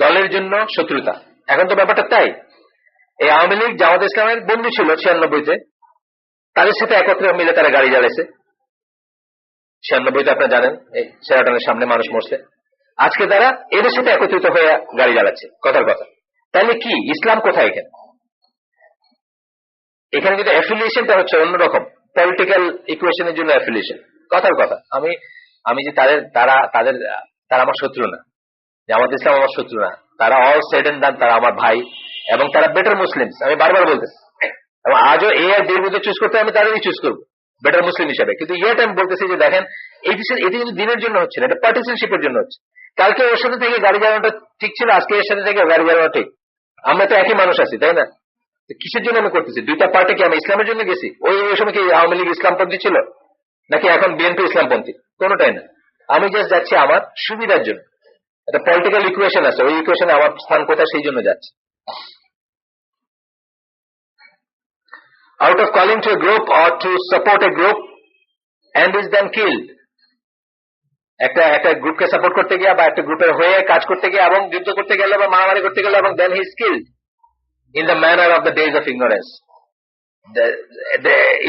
দলের জন্য শত্রুতা। এখন তো ব্যাপারটা তাই, এই আওয়ামী লীগ জামাত ইসলামের বন্ধু ছিল 96-তে, তাদের সাথে একত্রে মিলে তারা গাড়ি জ্বালাইছে। 96-তে আপনারা জানেন এই সেরাটনের সামনে মানুষ মরছে, আজকে তারা এদের সাথে একত্রিত হয়ে গাড়ি জ্বালাচ্ছে। কথার কথা, তাহলে কি ইসলাম কোথায় এখানে? এখানে কিন্তু অ্যাফিলিয়েশনটা হচ্ছে অন্যরকম, পলিটিক্যাল ইকুয়েশনের জন্য অ্যাফিলিয়েশন। কথার কথা, আমি যে তারা আমার শত্রু না, জামাত ইসলাম আমার শত্রু না, তারা অল সেড এন্ড ডান, তারা আমার ভাই এবং তারা বেটার মুসলিম। আমি বারবার বলতেছি, এবং আজও এ আর বির মধ্যে চুজ করতে আমি তাদেরই চুজ করবো বেটার মুসলিম হিসাবে। কিন্তু ইয়েটা আমি বলতেছি যে দেখেন এটি কিন্তু দিনের জন্য হচ্ছে না, এটা পার্টিসিপেশনের জন্য হচ্ছে। কালকে ওর সাথে থেকে গাড়ি চালানোটা ঠিক ছিল, আজকে এর সাথে থেকে গাড়ি চালানো ঠিক। আমরা তো একই মানুষ আছি, তাই না? কিসের জন্য আমি করতেছি? দুইটা পার্টি কি আমি ইসলামের জন্য গেছি? ওই সময় কি আওয়ামী লীগ ইসলামপন্থী ছিল, নাকি এখন বিএনপি ইসলামপন্থী? কোনোটাই না। আমি জাস্ট যাচ্ছি আমার সুবিধার জন্য। একটা পলিটিক্যাল ইকুয়েশন আছে, ওই ইকুয়েশনে আমার স্থান কোথায় সেই জন্য যাচ্ছে। out of calling to a group or to support a group and is then killed. একটা গ্রুপকে সাপোর্ট করতে গিয়ে বা একটা গ্রুপের হয়ে কাজ করতে গিয়ে এবং যুদ্ধ করতে গেলে বা মারামারি করতে গেলে এবং then he is killed in the manner of the days of ignorance.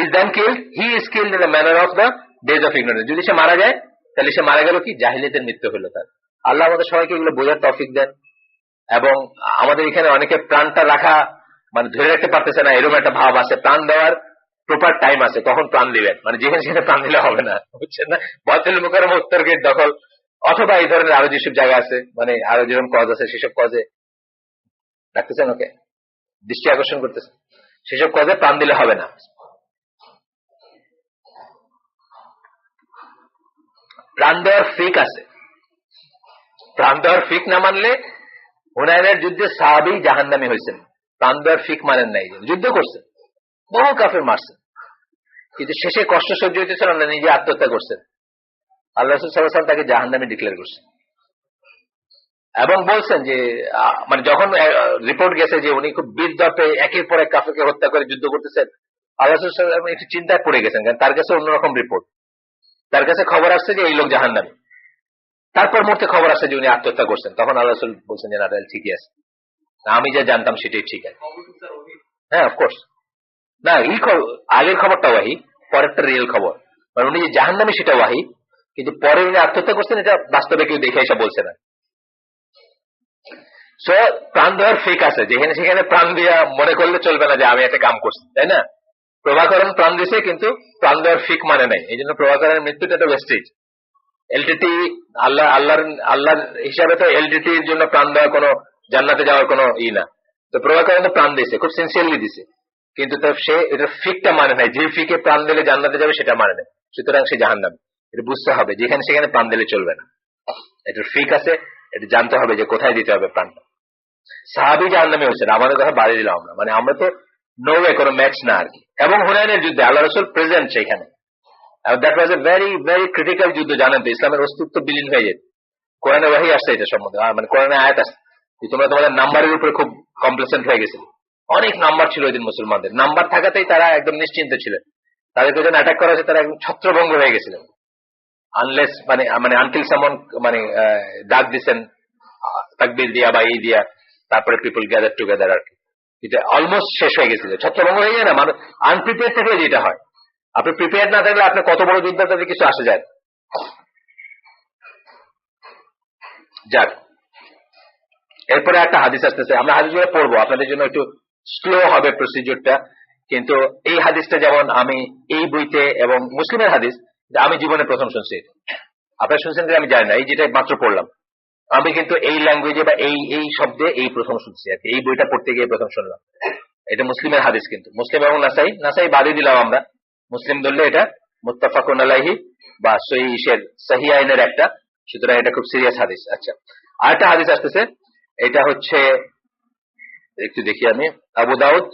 Is then killed, he is killed in the manner of the days of ignorance. যদি সে মারা যায় তাহলে সে মারা গেল কি জাহিলিয়াতের মৃত্যু হলো তার। আল্লাহ আমাদের সবাইকে এগুলো বোঝার তৌফিক দেন। এবং আমাদের এখানে অনেকে প্রাণটা রাখা মানে ধরে রাখতে পারতেছে না, এরকম একটা ভাব আছে। প্রাণ দেওয়ার প্রপার টাইম আছে, কখন প্রাণ দিবেন, মানে যেখানে সেখানে প্রাণ দিলে হবে না, বুঝছেন না। বাইতুল মুকাররম উত্তর গেট দখল অথবা এই ধরনের আরো যেসব জায়গা আছে, মানে আরো যেরকম কজ আছে সেসব কজে রাখতেছেন, ওকে দৃষ্টি আকর্ষণ করতেছে, সেসব কজে প্রাণ দিলে হবে না। প্রাণ দেওয়ার ফিক আছে, প্রাণ দেওয়ার ফিক না মানলে হুনাইনের যুদ্ধে সাহাবী জাহান্নামী হয়েছেন। প্রাণ দেওয়ার ফিক মানেন নাই, যুদ্ধ করছেন, বহু কাফের মারছেন, কিন্তু শেষে কষ্ট সহ্য হইতেছিল না, নিজে আত্মহত্যা করছেন। আল্লাহ রাসূল সাল্লাল্লাহু আলাইহি ওয়াসাল্লাম তাকে জাহান্নামী ডিক্লেয়ার করছেন এবং বলছেন যে মানে যখন রিপোর্ট গেছে যে উনি খুব বীর দর্পে একের পর এক কাফেরকে হত্যা করে যুদ্ধ করতেছেন, আল্লাহ রাসূল সাল্লাল্লাহু আলাইহি ওয়াসাল্লাম একটু চিন্তায় পড়ে গেছেন, কারণ তার কাছে অন্যরকম রিপোর্ট, তার কাছে খবর আসছে যে এই লোক জাহান্নামী। তারপর মুহূর্তে খবর আসছে যে উনি আত্মহত্যা করছেন, তখন আল্লাহ রাসূল বলছেন যে না, ঠিকই আছে, আমি যা জানতাম সেটাই ঠিক আছে। হ্যাঁ, অফকোর্স না, এই আগের খবরটা ওয়াহি, পরেরটা রিয়েল খবর, মানে উনি যে জাহান্নামী সেটা ওয়াহি, কিন্তু পরে উনি আত্মহত্যা করছেন এটা বাস্তবে কেউ দেখে এসে বলছে না। সো প্রাণ দেওয়ার ফেক আছে, যেখানে সেখানে প্রাণ দিয়া মনে করলে চলবে না যে আমি একটা কাম করছি, তাই না। প্রভাকরণ প্রাণ দিছে কিন্তু প্রাণ দেওয়ার ফিক মানে নাই, এই জন্য প্রভাকরণের মৃত্যুটা তো ওয়েস্টেজ। এলটিটি আল্লাহর হিসাবে তো এলটিটির জন্য প্রাণ দেওয়া কোনো জান্নাতে যাওয়ার কোনো না, তো প্রভাকরণ তো প্রাণ দিয়েছে, খুব সিনসিয়ারলি দিছে, কিন্তু তো সে এটা ফিকটা মানে নাই, যে ফিকে প্রাণ দিলে জান্নাতে যাবে সেটা মানে নাই, সুতরাং সে জাহান্নামী। এটা বুঝতে হবে, যেখানে সেখানে প্রাণ দিলে চলবে না, এটার ফিক আছে, এটা জানতে হবে যে কোথায় দিতে হবে প্রাণটা। সাহাবী জাহান্নামী হয়েছেন, আমাদের কথা বাড়ি দিলাম আমরা, মানে আমরা তো নো ওয়ে কোনো ম্যাচ না আর কি। এবং হুনাইনের যুদ্ধে আল্লাহ রাসূল প্রেজেন্ট সেখানে, that was a very very critical যুদ্ধ, জানেন তো, ইসলামের অস্তিত্ব বিলীন হয়ে যেত। কোরআনে ওয়াহী আসছে এটা সম্বন্ধে, মানে কোরআনে আয়াত আসছে, তোমরা তোমাদের নাম্বারের উপরে খুব কমপ্লেসেন্ট হয়ে গেছিল, অনেক নাম্বার ছিল ওই দিন মুসলমানদের, নাম্বার থাকাতেই তারা একদম নিশ্চিন্ত ছিলেন, তাদেরকে যখন অ্যাটাক করা হয়েছে তারা একদম ছত্রভঙ্গ হয়ে গেছিলেন, আনলেস মানে আনটিল সামন মানে ডাক দিচ্ছেন তাকবীর দিয়া বা এই দিয়া, তারপরে পিপল গ্যাদার টুগেদার আর কি, এটা অলমোস্ট শেষ হয়ে গেছিল, ছত্রভঙ্গ হয়ে যায় না, মানে আনপ্রিপেয়ার থাকলে যেটা হয়, আপনি প্রিপেয়ার না থাকলে আপনি কত বড় যুদ্ধ তাদের কিছু আসে যায়। যাক, এরপরে একটা হাদিস আসতেছে, আমরা হাদিসগুলো পড়বো, আপনাদের জন্য একটু স্লো হবে প্রসিডিউরটা, কিন্তু এই হাদিসটা যেমন আমি এই বইতে এবং মুসলিমের হাদিস আমি জীবনে প্রথম শুনছি, আপনারা শুনছেন যে আমি জানি না, এই যেটা মাত্র পড়লাম আমি কিন্তু এই ল্যাঙ্গুয়েজে বা এই শব্দে এই প্রথম শুনছি আর কি, এই বইটা পড়তে গিয়ে প্রথম শুনলাম। এটা মুসলিমের হাদিস, কিন্তু মুসলিম এবং নাসাই বাদে দিলাম আমরা, মুসলিম ধরলে এটা মুত্তাফাকুন আলাইহি বা সহিহ আইনের একটা, সুতরাং এটা খুব সিরিয়াস হাদিস। আচ্ছা, আরেকটা হাদিস আসতেছে, এটা হচ্ছে একটু দেখি আমি, আবু দাউদ,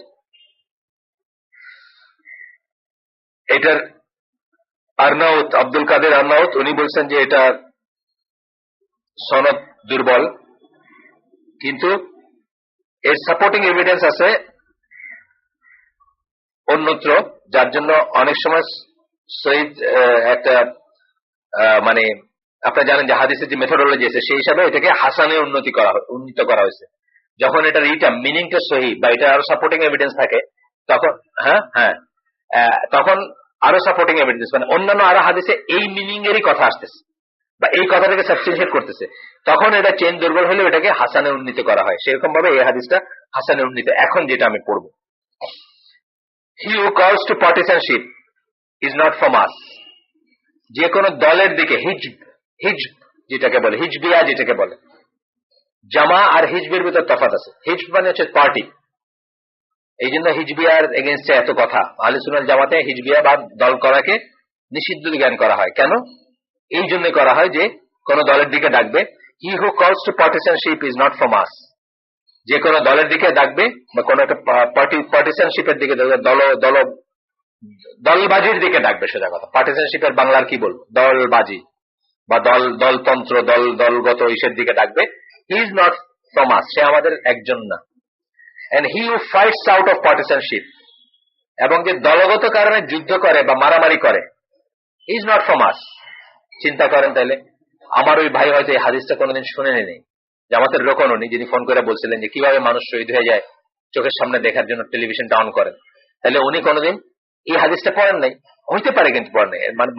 এটার আরনাউত, আব্দুল কাদের আরনাউত, উনি বলছেন যে এটা সনদ দুর্বল, কিন্তু এর সাপোর্টিং এভিডেন্স আছে অন্যত্র, যার জন্য অনেক সময় সহিহ একটা মানে আপনারা জানেন যে হাদিসের যে মেথোডোলজি আছে সেই হিসাবে এটাকে হাসানে উন্নীত করা হয়েছে। যখন এটা রিটা মিনিংটা সহি বা এটা আরো সাপোর্টিং এভিডেন্স থাকে তখন তখন আরো সাপোর্টিং এভিডেন্স, মানে অন্যান্য আরো হাদিসে এই মিনিং এরই কথা আসতেছে বা এই কথাটাকে সাবস্টিটিউট করতেছে, তখন এটা চেন দুর্বল হলে এটাকে হাসানে উন্নীত করা হয়। সেরকম ভাবে এই হাদিসটা হাসানে উন্নীত। এখন যেটা আমি পড়বো, he who calls to partisanship is not from us. যে কোনো দলের দিকে হিজব যেটাকে বলে, হিজবিয়া যেটাকে বলে, জামা আর হিজবের ভিতর তফাৎ আছে। হিজব মানে হচ্ছে পার্টি, এই জন্য হিজবিয়ার এগেনস্টে এত কথা। আহলে সুন্নাত জামাতে হিজবিয়া বা দল করাকে নিষিদ্ধ জ্ঞান করা হয়। কেন? এই জন্য করা হয় যে কোন দলের দিকে ডাকবে, he who calls to partisanship is not from us. যে কোনো দলের দিকে ডাকবে বা কোন একটা পার্টিসানশিপের দিকে, দলবাজির দিকে ডাকবে, সোজা কথা। পার্টিসানশিপের বাংলার কি বলবো, দলবাজি বা দলতন্ত্র, দলগত ইসের দিকে ডাকবে। He is not from us, সে আমাদের একজন না। And he who fights out of partisanship, এবং যে দলগত কারণে যুদ্ধ করে বা মারামারি করে, ইজ নট ফ্রম আস। চিন্তা করেন তাহলে, আমার ওই ভাই হয়তো এই হাদিসটা কোনোদিন শুনেনি নেই, জামাতের লোকন উনি, যিনি ফোন করে বলছিলেন যে কিভাবে মানুষ শহীদ হয়ে যায় চোখের সামনে দেখার জন্য টেলিভিশনটা অন করেন, তাহলে উনি কোনোদিন এই হাদিসটা পড়েন নাই। হইতে পারে কিন্তু পড়েন নাই। মানে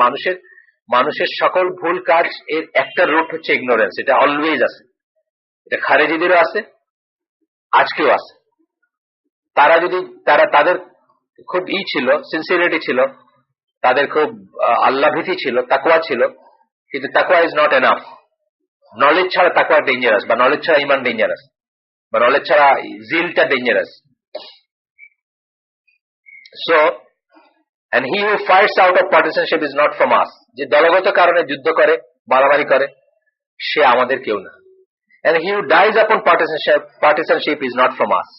মানুষের সকল ভুল কাজ এর একটা রুট হচ্ছে ইগনোরেন্স। এটা অলওয়েজ আছে, এটা খারেজিদেরও আছে, আজকেও আছে। তাদের খুব ছিল, সিনসিয়ারিটি ছিল, তাদের খুব আল্লাহ ভীতি ছিল, তাকওয়া ছিল, কিন্তু তাকওয়া ইজ নট এনাফ। নলেজ ছাড়া তাকওয়া ডেঞ্জারাস, বা নলেজ ছাড়া ইমান ডেঞ্জারাস, বা নলেজ ছাড়া জিলটা dangerous. So and he who fights out of partisanship is not from us. যে দলগত কারণে যুদ্ধ করে, মারামারি করে, সে আমাদের কেউ না। and he who dies upon partisanship is not from us.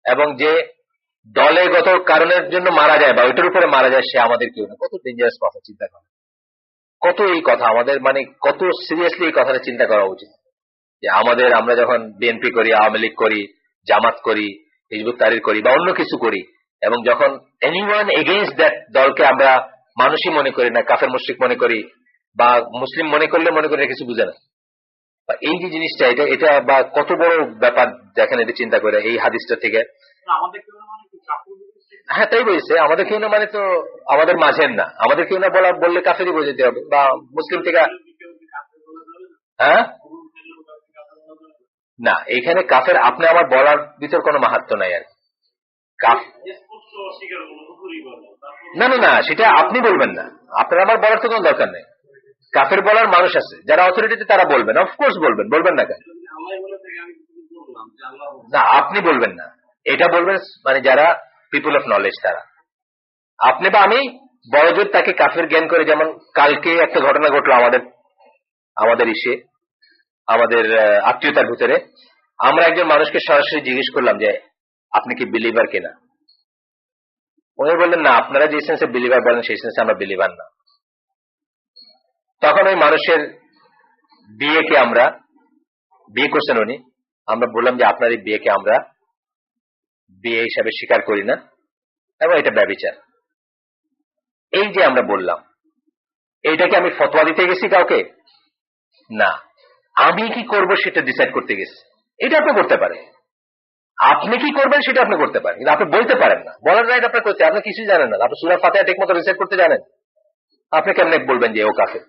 এবং যে দলগত কারণের জন্য মারা যায় বা ওইটার উপরে মারা যায়, সে আমাদের কেউ না। কত ডেঞ্জারাস কথা, চিন্তা করা কত এই কথা আমাদের, মানে কত সিরিয়াসলি এই কথাটা চিন্তা করা উচিত যে আমরা যখন বিএনপি করি, আওয়ামী লীগ করি, জামাত করি, হিজবুত তাহরির করি, বা অন্য কিছু করি, এবং যখন এনিওয়ান এগেইনস্ট দ্যাট দলকে আমরা মানুষই মনে করি না, কাফের মুশরিক মনে করি, বা মুসলিম মনে করলে মনে করি কিছু বুঝে না, বা এই যে জিনিসটা, এটা বা কত বড় ব্যাপার দেখেন এটা চিন্তা করে এই হাদিসটা থেকে। হ্যাঁ, তাই বলছে, আমাদের কেউ না মানে তো আমাদের মাঝের না, আমাদের কেউ না বললে কাফেরই বোঝাতে হবে, বা মুসলিম থেকে। হ্যাঁ, না, এখানে কাফের আপনি আমার বলার ভিতর কোনো মাহাত্ম্য নাই আর। না না না, সেটা আপনি বলবেন না, আপনার আমার বলার তো কোনো দরকার নেই। কাফের বলার মানুষ আছে যারা অথরিটিতে, তারা বলবেন, অফকোর্স বলবেন না কেন? না, আপনি বলবেন না, এটা বলবেন মানে যারা পিপল অফ নলেজ, তারা। আপনি বা আমি বড়জোর তাকে কাফের জ্ঞান করে, যেমন কালকে একটা ঘটনা ঘটলো আমাদের আত্মীয়তার ভিতরে। আমরা একজন মানুষকে সরাসরি জিজ্ঞেস করলাম যে আপনি কি বিলিভার কিনা। উনি বললেন না, আপনারা যে সেন্সে বিলিভার বলেন সেই সেন্সে আমরা বিলিভার না। তখন ওই মানুষের বিয়ে করছেন উনি, আমরা বললাম যে আপনার এই বিয়েকে আমরা বিয়ে হিসাবে স্বীকার করি না, এবং এটা ব্যভিচার। এই যে আমরা বললাম, এইটাকে আমি ফতোয়া দিতে গেছি কাউকে? না, আমি কি করব সেটা ডিসাইড করতে গেছি। এটা আপনি করতে পারেন, আপনি কি করবেন সেটা আপনি করতে পারেন, কিন্তু আপনি বলতে পারেন না, বলার রাইট আপনার করতে। আপনি কিছুই জানেন না, আপনি সূরা ফাতিহা ঠিক মতো রিসাইট করতে জানেন, আপনি কেমনে বলবেন যে ও কাফের?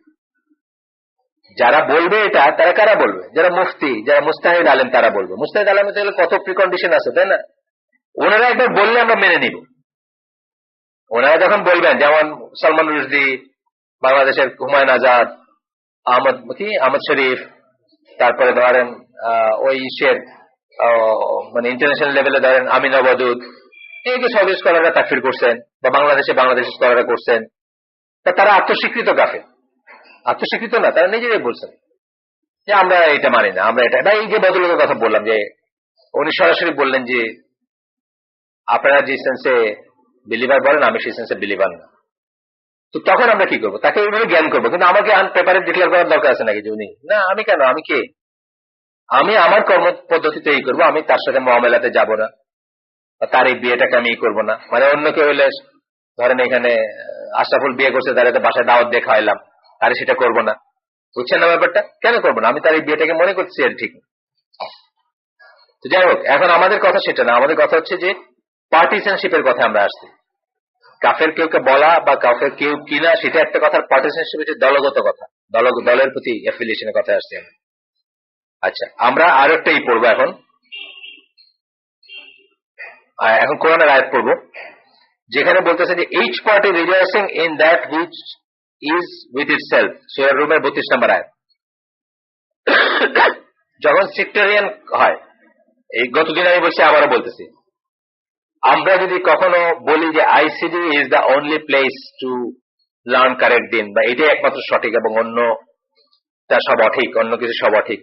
যারা বলবে এটা, তারা কারা বলবে? যারা মুফতি, যারা মুস্তাহিদ আলেম, তারা বলবে। মুস্তাহিদ আলেমে তাহলে কত প্রিকন্ডিশন আছে, তাই না? ওনারা একবার বললে আমরা মেনে নিব। ওনারা যখন বলবেন, যেমন সলমান রুশদি, বাংলাদেশের হুমায়ুন আজাদ, আহমদ শরীফ, তারপরে ধরেন ওই মানে ইন্টারন্যাশনাল লেভেলে ধরেন আমিন আবাদুদ, এই যে সব স্কলাররা তাকফির করছেন, বা বাংলাদেশি স্কলাররা করছেন, তারা আত্মস্বীকৃত কাফের। আত্মস্বীকৃত না, তারা নিজেরাই বলছেন যে আমরা এটা মানি না, আমরা এটা। এই যে ভদ্রলোকের কথা বললাম, যে উনি সরাসরি বললেন যে আপনারা যে সেন্সে বিলিভার বলেন, আমি সেই সেন্সে বিলিভার না। তো তখন আমরা কি করবো? তাকে এইভাবে জ্ঞান করবো, কিন্তু আমাকে পেপারে ডিক্লেয়ার করার দরকার আছে নাকি যে উনি? না, আমি কেন? আমি কে? আমি আমার কর্ম পদ্ধতিতে এই করবো, আমি তার সাথে মহামেলাতে যাব না, তার এই বিয়েটাকে আমি করবো না। মানে অন্য কেউ হইলে, ধরেন এখানে আশরাফুল বিয়ে করছে, তার বাসায় দাওয়াত দিয়ে খাওয়াইলাম, তারে সেটা করবো না। বুঝছেন না ব্যাপারটা? কেন করবো না? আমি তার এই বিয়েটাকে মনে করছি আর ঠিক। তো যাই হোক, এখন আমাদের কথা সেটা না, আমাদের কথা হচ্ছে যে পার্টিসানশিপের কথা আমরা আসছি। কাফের কেউকে বলা বা কাফের কেউ কিনা, সেটা একটা কথা। পার্টিসানশিপ হচ্ছে দলগত কথা, দলের প্রতি অ্যাফিলিয়েশনের কথা আসছে। আচ্ছা, আমরা আর একটাই পড়বো এখন কোরআনের আয়াত পড়বো, যেখানে বলতেছে যে each party rejoicing in that which is with itself. সূরা রুমের 32 নম্বর আয়াত। যখন সেক্টরিয়ান হয়, এই গতদিন আমি বলছি, আবারও বলতেছি, আমরা যদি কখনো বলি যে ICD is the only place to learn correct দিন, বা এটাই একমাত্র সঠিক এবং অন্যটা সব অঠিক, অন্য কিছু সব অঠিক,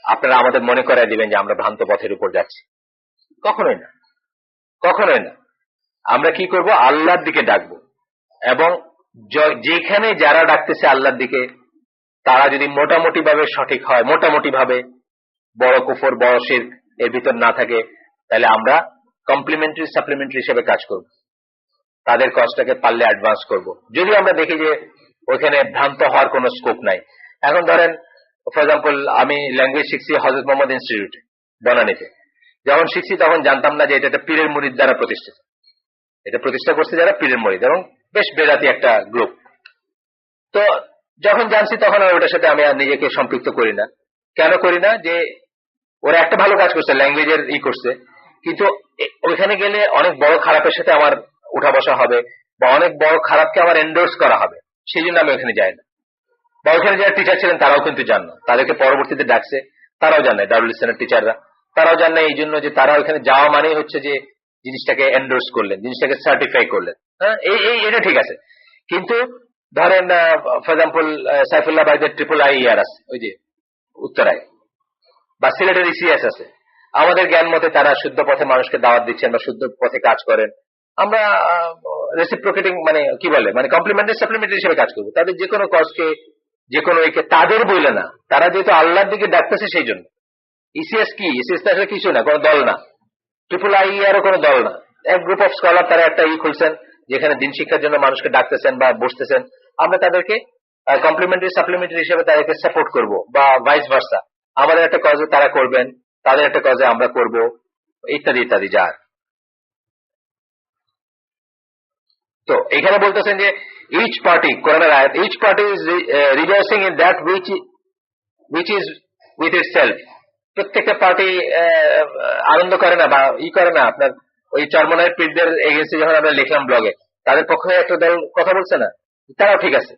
আপনারা আমাদের মনে করাই দিবেন যে আমরা ভ্রান্ত পথের উপর যাচ্ছি। কখনোই না, কখনোই না। আমরা কি করব? আল্লাহর দিকে ডাকবো, এবং যেখানে যারা ডাকতেছে আল্লাহর দিকে, তারা যদি মোটামুটি ভাবে সঠিক হয়, মোটামুটি ভাবে বড় কুফর, বড় শিরক এর ভিতর না থাকে, তাহলে আমরা কমপ্লিমেন্টারি সাপ্লিমেন্টারি হিসেবে কাজ করব। তাদের কজটাকে পারলে অ্যাডভান্স করব। যদিও আমরা দেখি যে ওইখানে ভ্রান্ত হওয়ার কোনো স্কোপ নাই। এখন ধরেন ফর এক্সাম্পল আমি ল্যাঙ্গুয়েজ শিখছি হযরত মোহাম্মদ ইনস্টিটিউটে বনানীতে, যখন শিখছি তখন জানতাম না যে এটা একটা পীরের মুরিদ দ্বারা প্রতিষ্ঠিত। এটা প্রতিষ্ঠা করছে যারা পীরের মুরিদ, এবং বেশ বেদাতি একটা গ্রুপ। তো যখন জানছি তখন আর ওটার সাথে আমি আর নিজেকে সম্পৃক্ত করি না। কেন করি না? যে ওরা একটা ভালো কাজ করছে, ল্যাঙ্গুয়েজের করছে, কিন্তু ওইখানে গেলে অনেক বড় খারাপের সাথে আমার উঠা বসা হবে, বা অনেক বড় খারাপকে আমার এন্ডোর্স করা হবে, সেই জন্য আমি ওখানে যাই না। বা ওখানে যারা টিচার ছিলেন তারাও কিন্তু জান না, তাদেরকে পরবর্তীতে ডাকছে, তারাও জানে, দারুল ইসলামের টিচাররা তারাও জানে এই জন্য যে তারা ওইখানে যাওয়া মানেই হচ্ছে যে জিনিসটাকে এন্ডোর্স করলেন, জিনিসটাকে সার্টিফাই করলেন। হ্যাঁ, এটা ঠিক আছে। কিন্তু ধরেন ফর এক্সাম্পল সাইফুল্লাহ ভাইদের IIIR আছে ওই যে উত্তরায়, বা সিলেটের ECS আছে। আমাদের জ্ঞান মতে তারা শুদ্ধ পথে মানুষকে দাওয়াত দিচ্ছেন বা শুদ্ধ পথে কাজ করেন। আমরা রেসিপ্রোকেটিং মানে কি বলে, মানে কমপ্লিমেন্টারি সাপ্লিমেন্টারি হিসেবে কাজ করবো। তাদের যে কোনো কজকে, যে কোনো তাদের বইলে না, তারা যেহেতু আল্লাহর দিকে ডাকতেছে সেই জন্য। ECS কি? ECS তো আসলে কিছু না, কোনো দল না। IIIR কোনো দল না, এক গ্রুপ অফ স্কলার তারা একটা খুলছেন যেখানে দিন শিক্ষার জন্য মানুষকে ডাকতেছেন বা বসতেছেন। আমরা তাদেরকে কমপ্লিমেন্টারি সাপ্লিমেন্টারি হিসেবে তাদেরকে সাপোর্ট করব, বা ভাইস ভার্সা। আমাদের একটা কাজে তারা করবেন, তাদের একটা কাজে আমরা করব, ইত্যাদি ইত্যাদি। যার তো এখানে বলতেছেন যে ইচ পার্টি, কোরআনের আয়াত, each party is rejoicing in that which is with itself। প্রত্যেকটা পার্টি আনন্দ করে না বা করে না। আপনার ওই চরমনায়ের পীরদের এগেন্সে যখন আমরা লিখলাম ব্লগে, তাদের পক্ষে একটা দল কথা বলছে না, তারাও ঠিক আছে।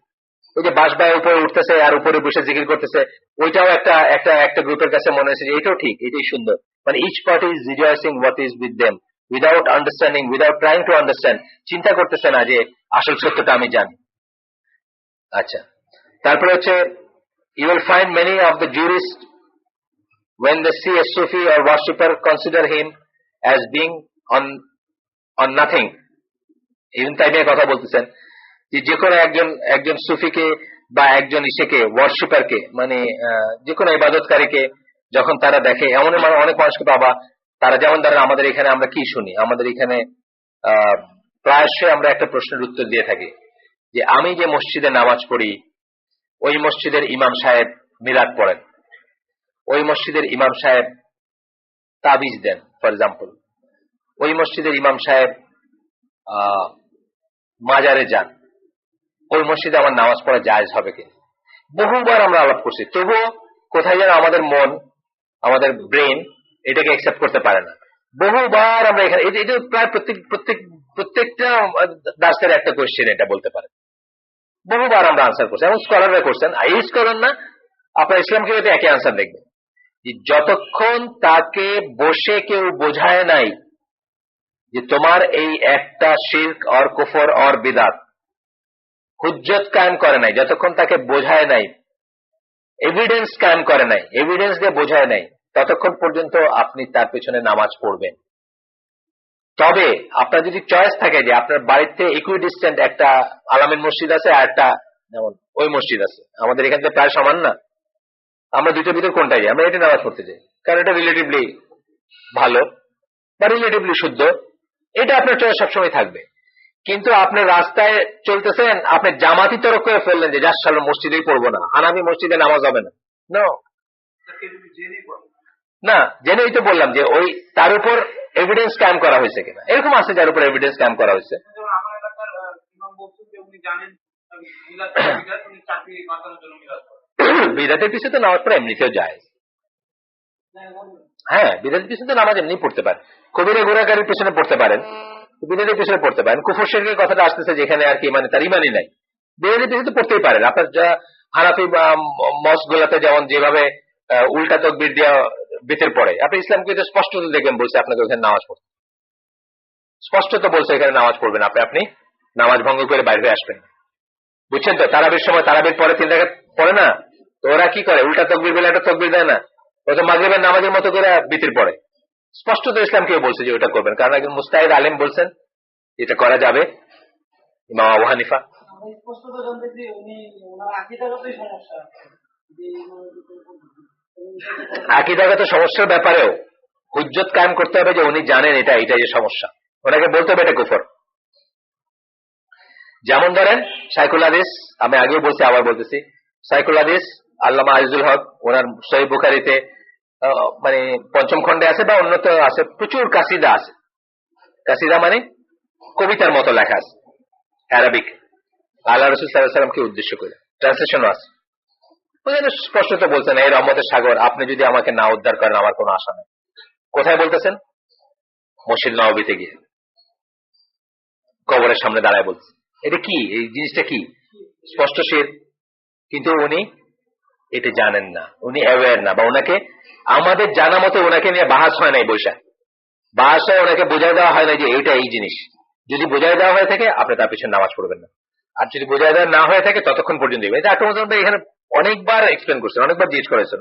ওই যে বাসবায় উপরে উঠতেছে আর উপরে বসে জিকির করতেছে, ওইটাও একটা গ্রুপের কাছে মনে হয়েছে যে এটাও ঠিক, এটাই সুন্দর। মানে each party is rejoicing what is with them without understanding, without trying to understand. চিন্তা করতেছে না যে আসল সত্যটা আমি জানি। আচ্ছা, তারপরে হচ্ছে you will find many of the jurists when they see a Sufi or worshipper consider him as being on nothing। Ibn তাইমিয়া কথা বলতেছেন যে কোনো একজন সুফিকে বা একজন ইসেকে, ওয়ার্শিপারকে, মানে যে কোনো ইবাদতকারীকে যখন তারা দেখে, এমন অনেক মানুষকে পাবা তারা, যেমন ধরেন আমাদের এখানে আমরা কি শুনি, আমাদের এখানে প্রায়শই আমরা একটা প্রশ্নের উত্তর দিয়ে থাকি যে আমি যে মসজিদে নামাজ পড়ি ওই মসজিদের ইমাম সাহেব মিলাদ পড়েন, ওই মসজিদের ইমাম সাহেব তাবিজ দেন, ফর এক্সাম্পল ওই মসজিদের ইমাম সাহেব মাজারে যান, ওই মসজিদে আমার নামাজ পড়া জায়েজ হবে কিনা। বহুবার আমরা আলাপ করছি, তবুও কোথায় যেন আমাদের মন, আমাদের ব্রেন এটাকে অ্যাকসেপ্ট করতে পারে না। বহুবার আমরা এখানে, এটা প্রায় প্রত্যেকটা দাসের একটা কোয়েশ্চেন, এটা বলতে পারে। বহুবার আমরা আনসার করছি, এবং স্কলাররা করছেন। এই স্কলার না, আপনার ইসলামকে একই আনসার দেখবেন, যতক্ষণ তাকে বসে কেউ বোঝায় নাই যে তোমার এই একটা শিরক অর কুফর অর বিদাত, হুজ্জত কায়েম করে নাই, যতক্ষণ তাকে বোঝায় নাই, এভিডেন্স কায়েম করে নাই, এভিডেন্স দিয়ে বোঝায় নাই, ততক্ষণ পর্যন্ত আপনি তার পেছনে নামাজ পড়বেন। তবে আপনার যদি চয়েস থাকে যে আপনার বাড়িতে ইকুইডিস্টেন্ট একটা আলামিন মসজিদ আছে আর একটা যেমন ওই মসজিদ আছে, আমাদের এখান থেকে প্রায় সমান না, আমরা দুইটার ভিতর কোনটাই যাই? আমরা এটা নামাজ পড়তে যাই, কারণ এটা রিলেটিভলি ভালো বা রিলেটিভলি শুদ্ধ, এটা আপনার চয়েস সবসময় থাকবে। কিন্তু আপনি রাস্তায় চলতেছেন, আপনি জামাতি তরক করে ফেললেন যে যার সাল মসজিদেই পড়বো না, হানাফি মসজিদে নামাজ হবে না, না জেনেই তো বললাম যে ওই তার উপর এভিডেন্স কায়েম করা হয়েছে কিনা। এরকম আছে যার উপর এভিডেন্স কায়েম করা হয়েছে। বিদাতের পিছনে তো নামাজ পড়া এমনিতেও যায়। হ্যাঁ, বিদাতের পিছনে তো নামাজ এমনি পড়তে পারে, কবিরা গুনাহগারের পিছনে পড়তে পারেন, বিদাতের পিছনে পড়তে পারেন। কুফর শিরকের কথাটা আসতেছে যেখানে আর কি, মানে তার ইমানই নাই, বিদাতের পিছনে পড়তেই পারেন। আপনার হানাফি মস্ক গুলাতে যেমন যেভাবে উল্টা তকবীর দিয়া বেতের পড়ে, আপনি ইসলামকে তো স্পষ্ট দেখবেন বলছে আপনাকে ওখানে নামাজ পড়তে, স্পষ্ট তো বলছে এখানে নামাজ পড়বেন, আপনি নামাজ ভঙ্গ করে বাইরে হয়ে আসবেন। বুঝছেন তো? তারাবির সময় তারাবির পরে 3 রাকাত পড়ে না, তো ওরা কি করে, উল্টা তকবীর বলে একটা তকবীর দেয় না, ওটা মাগরিবের নামাজের মতো করে বিতির পড়ে। স্পষ্ট তো ইসলাম কেউ বলছে যে ওটা করবেন, কারণ একজন মুস্তাহিদ আলেম বলছেন এটা করা যাবে, ইমাম আবু হানিফা। আকীদাগত সমস্যার ব্যাপারেও হুজ্জত কায়েম করতে হবে যে উনি জানেন এটা যে সমস্যা, ওনাকে বলতে হবে এটা কুফর। যেমন ধরেন শাইখুল হাদিস, আমি আগেও বলছি আবার বলতেছি, শাইখুল হাদিস আল্লামা আজিজুল হক ওনার সহিহ বুখারীতে মানে পঞ্চম খণ্ডে আছে বা অন্যত আছে, প্রচুর কাসিদা আছে। কাসিদা মানে কবিতার মতো লেখা আছে অ্যারাবিক, আল্লাহ রাসূল সাল্লাল্লাহু আলাইহি ওয়াসাল্লামকে উদ্দেশ্য করে, ট্রান্সলেশনও আছে। ওখানে স্পষ্টত বলছেন, এই রহমতের সাগর, আপনি যদি আমাকে না উদ্ধার করেন আমার কোনো আশা নেই। কোথায় বলতেছেন? মসজিদ নববীতে গিয়ে কবরের সামনে দাঁড়ায় বলছে। এটা কি, এই জিনিসটা কি? স্পষ্ট শিরক। কিন্তু উনি এটা জানেন না, উনি অ্যাওয়্যার না, বা ওনাকে আমাদের জানা মতো ওনাকে নিয়ে বাহাস হয় নাই, বাসায় ওনাকে বোঝাই দেওয়া হয় না যে এটা এই জিনিস। যদি বোঝাই দেওয়া হয়ে থাকে আপনি তার পিছনে নামাজ পড়বেন না, আর যদি বোঝাই দেওয়া না হয়ে থাকে ততক্ষণ পর্যন্ত এটা আক্রমণ এখানে অনেকবার এক্সপ্লেন করছেন, অনেকবার জিজ্ঞেস করেছেন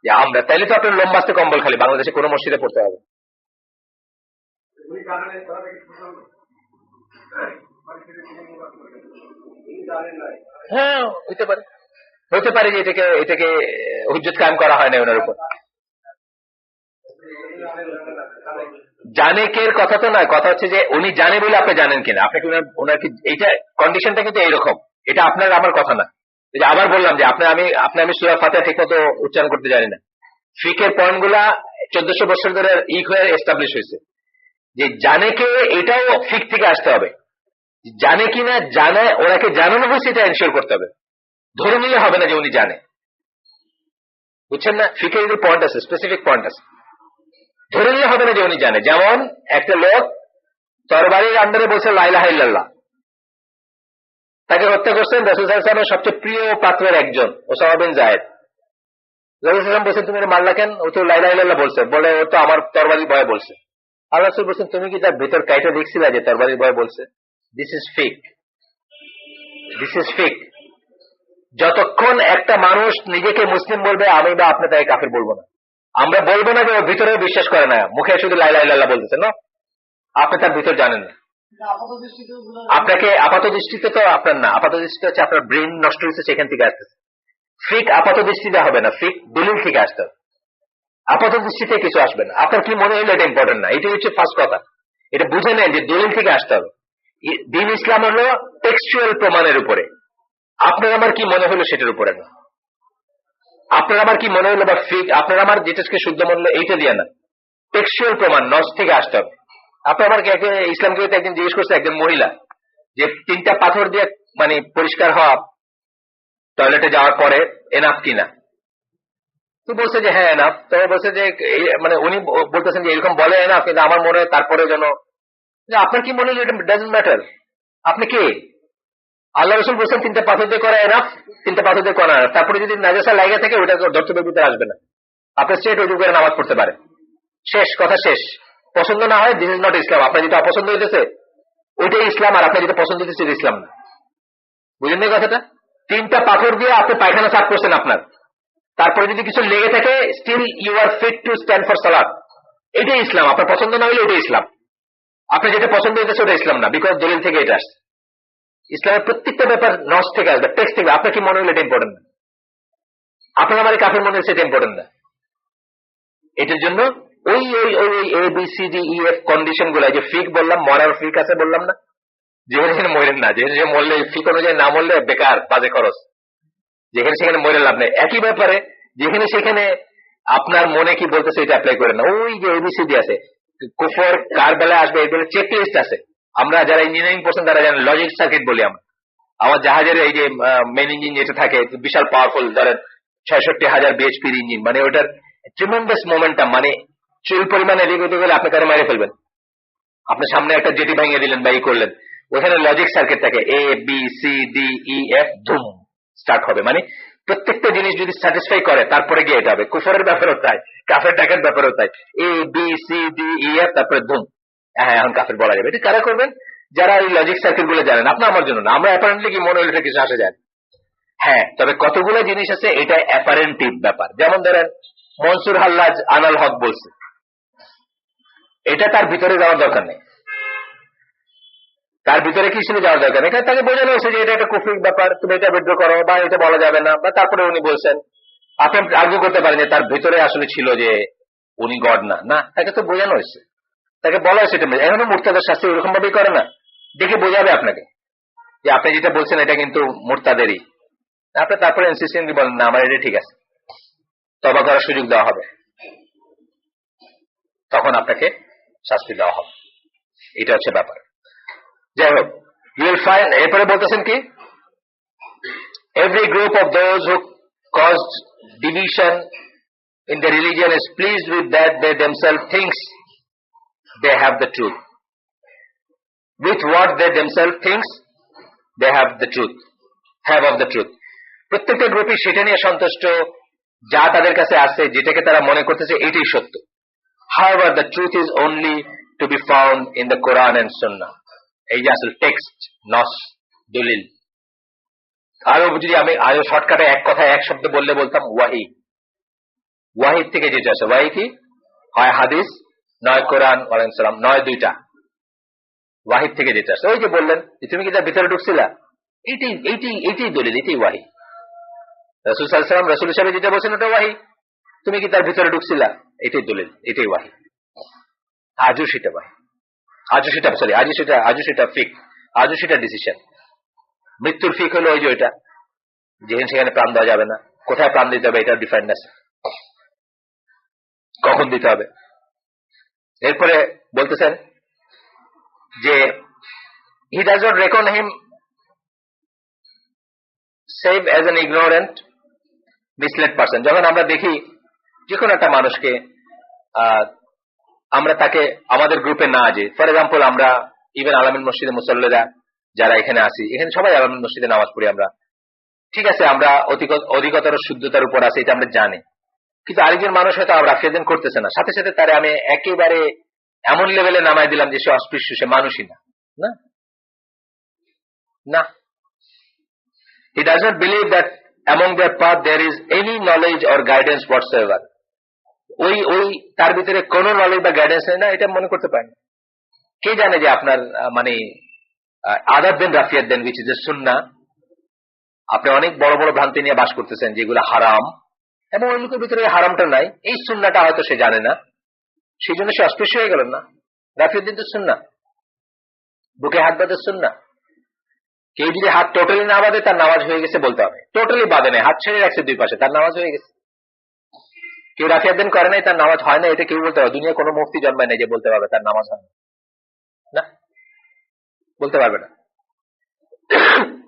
যে আমরা তাইলে তো আপনার লম্বাস্তে কম্বল খালি বাংলাদেশে কোনো মসজিদে পড়তে হবে। হ্যাঁ হতে পারে যে এটাকে হুজ্জত কায়েম করা হয় না ওনার উপর। জানে কের কথা তো নয়, কথা হচ্ছে যে উনি জানে বলে আপনি জানেন কিনা, আপনাকে ওনার কি এইটা কন্ডিশনটা কিন্তু এইরকম, এটা আপনার আমার কথা না। এই যে আবার বললাম যে আমি সূরা ফাতিহা ঠিক মতো উচ্চারণ করতে জানি না। ফিকের পয়েন্ট গুলা 1400 বছর ধরে হয়ে এস্টাবলিশ হয়েছে যে জানে কে, এটাও ফিক থেকে আসতে হবে। জানে কিনা, জানে ওনাকে জানানো হয়েছে এটা এনশিওর করতে হবে, ধরে নিলে হবে না যে উনি জানে। বুঝছেন না? ফিকের যে পয়েন্ট আছে, স্পেসিফিক পয়েন্ট আছে, ধরে নিলে হবে না যে উনি জানে। যেমন একটা লোক তরবারির আন্ডারে বলছে লা ইলাহা ইল্লাল্লাহ, তাকে হত্যা করছেন রাসূল সাল্লাল্লাহু আলাইহি ওয়াসাল্লামের সবচেয়ে প্রিয় পাত্রের একজন ওসামা বিন যায়েদ। রাসূল সাল্লাল্লাহু আলাইহি ওয়াসাল্লাম বলছেন তুমি এটা মারলা কেন? ও তো লা ইলাহা ইল্লাল্লাহ বলছে, বলে ও তো আমার তরবারির ভয়ে বলছে। আল্লাহ রাসূল বলছেন তুমি কি তার ভেতর কাইটা দেখছিলা যে তরবারির ভয়ে বলছে? This is fake, this is fake. যতক্ষণ একটা মানুষ নিজেকে মুসলিম বলবে, আমি বা আপনি তাকে কাফের বলবো না। আমরা বলবো না যে ওর ভিতরে বিশ্বাস করে না, মুখে শুধু লা ইলাহা ইল্লাল্লাহ বলতেছে না, আপনি তার ভিতর জানেন না। আপনাকে আপাত দৃষ্টিতে তো আপনার না, আপাত দৃষ্টিতে হচ্ছে আপনার ব্রেন নষ্ট হয়েছে, সেখান থেকে আসতেছে। ফিক আপাত দৃষ্টিতে হবে না, ফিক দলিল থেকে আসতে হবে। আপাত দৃষ্টিতে কিছু আসবে না, আপনার কি মনে হলো এটা ইম্পর্টেন্ট না, এটা হচ্ছে ফার্স্ট কথা। এটা বুঝে নেন যে দলিল থেকে আসতে হবে। দ্বীন ইসলাম হলো টেক্সচুয়াল প্রমাণের উপরে, আপনার আমার কি মনে হলো সেটার উপরে না। আপনার আমার কি মনে হলো বা ফিক আপনার আমার যেটাকে শুদ্ধ মনে হলো এইটা দিয়ে না, টেক্সচুয়াল প্রমাণ নস থেকে আসতে হবে। আপনার আমার ইসলামকে একদিন জিজ্ঞেস করছে একজন মহিলা যে 3টা পাথর দিয়ে মানে পরিষ্কার হওয়া টয়লেটে যাওয়ার পরে এনাফ কিনা, তো বলছে যে হ্যাঁ এনাফ। তবে বলছে যে মানে উনি বলতেছেন যে এরকম বলে এনাফ, কিন্তু আমার মনে হয় তারপরে যেন, আপনার কি মনে হলো এটা ডাজন্ট ম্যাটার, আপনি কে? আল্লাহ রাসূল বলছেন 3টা পাথর দিয়ে করা এনাফ, 3টা পাথর দিয়ে করা এনাফ। তারপরে যদি নাজাসা লাগা থাকে ওটা দর্শকের ভিতরে আসবে না, আপনি স্ট্রেট ওই করে নামাজ পড়তে পারে, শেষ কথা শেষ। পছন্দ না হয় দিস ইজ নট ইসলাম, আপনার যেটা অপছন্দ হইতেছে ওইটাই ইসলাম, আর আপনার যেটা পছন্দ হইতেছে ইসলাম না। বুঝলেন এই কথাটা? 3টা পাথর দিয়ে আপনি পায়খানা সাফ করছেন আপনার, তারপরে যদি কিছু লেগে থাকে still you are fit to stand for সালাত, এটাই ইসলাম। আপনার পছন্দ না হলে ওইটাই ইসলাম, আপনার যেটা পছন্দ হইতেছে ওটা ইসলাম না, বিকজ দলিল থেকে এটা আসছে। ইসলামের প্রত্যেকটা ব্যাপার নস থেকে আসবে, টেক্সট থেকে। আপনার কি মনে হলো এটা ইম্পর্টেন্ট না, আপনার আমার কাফের মনে হচ্ছে এটা ইম্পর্টেন্ট না। এটার জন্য ওই ওই ওই A B C D E F condition গুলা, যে ফিক বললাম, মরার ফিক আছে বললাম না, যেখানে সেখানে মরেন না, যেখানে সেখানে মরলে ফিক অনুযায়ী না মরলে বেকার, বাজে খরচ, যেখানে সেখানে মরে লাভ নেই। একই ব্যাপারে যেখানে সেখানে আপনার মনে কি বলতেছে এটা অ্যাপ্লাই করে না। ওই যে এবিসিডি আছে, কুফর কার বেলায় আসবে এগুলো চেক লিস্ট আছে। আমরা যারা ইঞ্জিনিয়ারিং পড়ছেন তারা জানেন, লজিক সার্কিট বলি আমরা। আমার জাহাজের এই যে মেইন ইঞ্জিন যেটা থাকে বিশাল পাওয়ারফুল, ধরেন 66,000 বিএইচপির ইঞ্জিন, মানে ওটার ট্রিমেন্ডাস মোমেন্টাম, মানে চুল পরিমাণে এদিকে হতে গেলে আপনি কারো মেরে ফেলবেন। আপনার সামনে একটা জেটি ভাঙিয়ে দিলেন বা ই করলেন, ওখানে লজিক সার্কিট থাকে, A B C D E F, ধুম স্টার্ট হবে। মানে প্রত্যেকটা জিনিস যদি স্যাটিসফাই করে তারপরে গিয়ে এটা হবে। কুফরের ব্যাপারও তাই, কাফের টাকার ব্যাপারও তাই, A B C D E F, তারপরে ধুম, হ্যাঁ এখন কাফের বলা যাবে। এটা কারা করবেন? যারা এই লজিক সার্কিট গুলো জানেন। আপনার আমার জন্য না, আমরা অ্যাপারেন্টলি কি মনে হলে কিছু আসে যায়। হ্যাঁ, তবে কতগুলো জিনিস আছে এটা অ্যাপারেন্টিভ ব্যাপার। যেমন ধরেন মনসুর হাল্লাজ আনাল হক বলছে, এটা তার ভিতরে যাওয়ার দরকার নেই, তার ভিতরে কি ছিল যাওয়ার দরকার নেই, তাকে বোঝানো হয়েছে যে এটা একটা কুফরিক ব্যাপার, তুমি এটা বিদ্রোহ করো বা এটা বলা যাবে না, বা তারপরে উনি বলছেন। আপনি আর্গুও করতে পারেন যে তার ভিতরে আসলে ছিল যে উনি গড না, না, তাকে তো বোঝানো হয়েছে, তাকে বলা হয়েছে। এখনো মুর্তাজার শাস্তি ওরকম ভাবেই করে না, দেখে বোঝাবে আপনাকে যে আপনি যেটা বলছেন এটা কিন্তু মুরতাদেরই, আপনি তারপরে ইনসিস্টেন্টলি বলেন না আমার এটা ঠিক আছে, তওবা করার সুযোগ দেওয়া হবে, তখন আপনাকে শাস্তি দেওয়া হবে। এটা হচ্ছে ব্যাপার। যাই হোক, ইউ উইল ফাইন্ড, এরপরে বলতেছেন কি, every group of those who caused division in the religion is pleased with that they themselves thinks they have the truth. With what they themselves thinks they have the truth, have of the truth. প্রত্যেকটা গ্রুপই সেটা নিয়ে সন্তুষ্ট যা তাদের কাছে আছে, যেটাকে তারা মনে করতেছে এটাই সত্য। However, the truth is only to be found in the Quran and Sunnah. এই যে আসল টেক্সট, নস, দলিল। আরো যদি আমি আরো শর্টকাটে এক কথায় এক শব্দ বলতাম ওয়াহি। ওয়াহিদ থেকে যেটা আছে, ওয়াহি কি হয় হাদিস, নয় কোরআন ওয়ালাইকুম সালাম, নয় দুইটা। ওয়াহিদ থেকে যেটা আছে, ওই যে বললেন যে তুমি কি তার ভিতরে ঢুকছিলা, এইটাই দলিল, এটাই ওয়াহি। রাসূল সাল্লাল্লাহু আলাইহি ওয়াসাল্লাম রাসূল হিসেবে যেটা বলছেন ওটা ওয়াহি, তুমি কি তার ভিতরে ঢুকছিলা, এটাই দলিল, এটাই ওয়াহি। আজও সেটা ওয়াহি, আজও সেটা ফিক, আজও সেটা ডিসিশন। মৃত্যুর ফিক হলো ওই যে ওইটা, যেখানে সেখানে প্রাণ দেওয়া যাবে না, কোথায় প্রাণ দিতে হবে এটা ডিফাইন্ড আছে, কখন দিতে হবে। এরপরে বলতেছেন যে he does not reckon him save as an ignorant misled person. যখন আমরা দেখি যে কোনো একটা মানুষকে আমরা তাকে আমাদের গ্রুপে না, যে ফর এক্সাম্পল আমরা ইভেন আলামিন মসজিদে মুসল্লিরা যারা এখানে আসি, এখানে সবাই আলামিন মসজিদে নামাজ পড়ি আমরা, ঠিক আছে, আমরা অধিকতর শুদ্ধতার উপর আছে এটা আমরা জানি, কিন্তু আরেকজন মানুষ হয়তো রাফিয়াদিন করতেছে না, সাথে সাথে তারে আমি একেবারে এমন লেভেলে নামাই দিলাম যে সে অস্পৃশ্য, সে মানুষই না। না, he does not believe that among their path there is any knowledge or guidance whatsoever. ওই তার ভিতরে কোনো নলেজ বা গাইডেন্স নেই না, এটা মনে করতে পারেন। কে জানে যে আপনার মানে আদার দেন রাফিয়াত দেন উইচ ইজ এ সুন্নাহ, আপনি অনেক বড় বড় ভ্রান্তি নিয়ে বাস করতেছেন যেগুলো হারাম, এবং ওই লোকের ভিতরে হারামটা নাই, এই সুন্নাহটা হয়তো সে জানে না, সেই জন্য সে অস্পৃশ্য হয়ে গেলেন না। রাফিয়াত দিন তো সুন্নাহ, বুকে হাত বাঁধে সুন্নাহ। কেউ যদি হাত টোটালি না বাঁধে তার নামাজ হয়ে গেছে বলতে হবে, টোটালি বাঁধে নেই, হাত ছেড়ে রাখছে দুই পাশে, তার নামাজ হয়ে গেছে। কেউ রাফিয়াদ্দিন করে নাই, তার নামাজ হয় না, এটা কেউ বলতে পারবে? দুনিয়া কোনো মুফতি জন্মায় নাই যে বলতে পারবে তার নামাজ হয় না, বলতে পারবে না।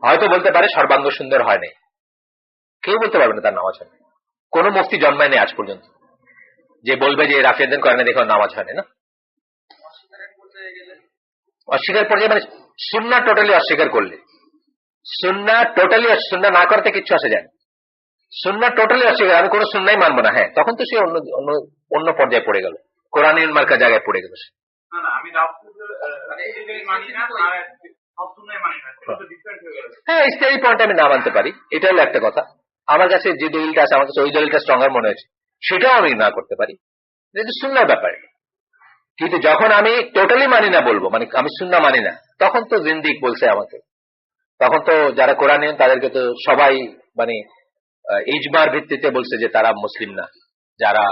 হয়তো বলতে পারে সর্বাঙ্গ সুন্দর হয় নাই, কেউ বলতে পারবে না তার নামাজ হয় না। কোন মুফতি জন্মায় নেই আজ পর্যন্ত যে বলবে যে রাফিয়াদ্দিন করে না দেখো নামাজ হয় না। অস্বীকার পর্যায়ে মানে সুন্নাহ টোটালি অস্বীকার করলে, সুন্নাহ টোটালি, সুন্নাহ না করতে কিচ্ছু আসে যায়, সুন্নাহ টোটালি অস্বীকার, আমি কোন সুন্নাই মানবো না, হ্যাঁ, তখন তো সে অন্য পর্যায়ে পড়ে গেল, কোরআনের মার্কা জায়গায় পড়ে গেল। হ্যাঁ, এই পয়েন্ট আমি না মানতে পারি, এটা হলো একটা কথা। আমার কাছে যে দলিলটা আছে, আমার কাছে ওই দলিলটা স্ট্রঙ্গার মনে হয়েছে, সেটাও আমি না করতে পারি, যেহেতু সুন্নাহর ব্যাপারে। কিন্তু যখন আমি টোটালি মানি না বলবো, মানে আমি সুন্নাহ মানি না, তখন তো জিন্দিক বলছে আমাকে, তখন তো যারা কোরআনিয়ন তাদেরকে তো সবাই মানে ইজমার ভিত্তিতে বলছে যে তারা মুসলিম না, যারা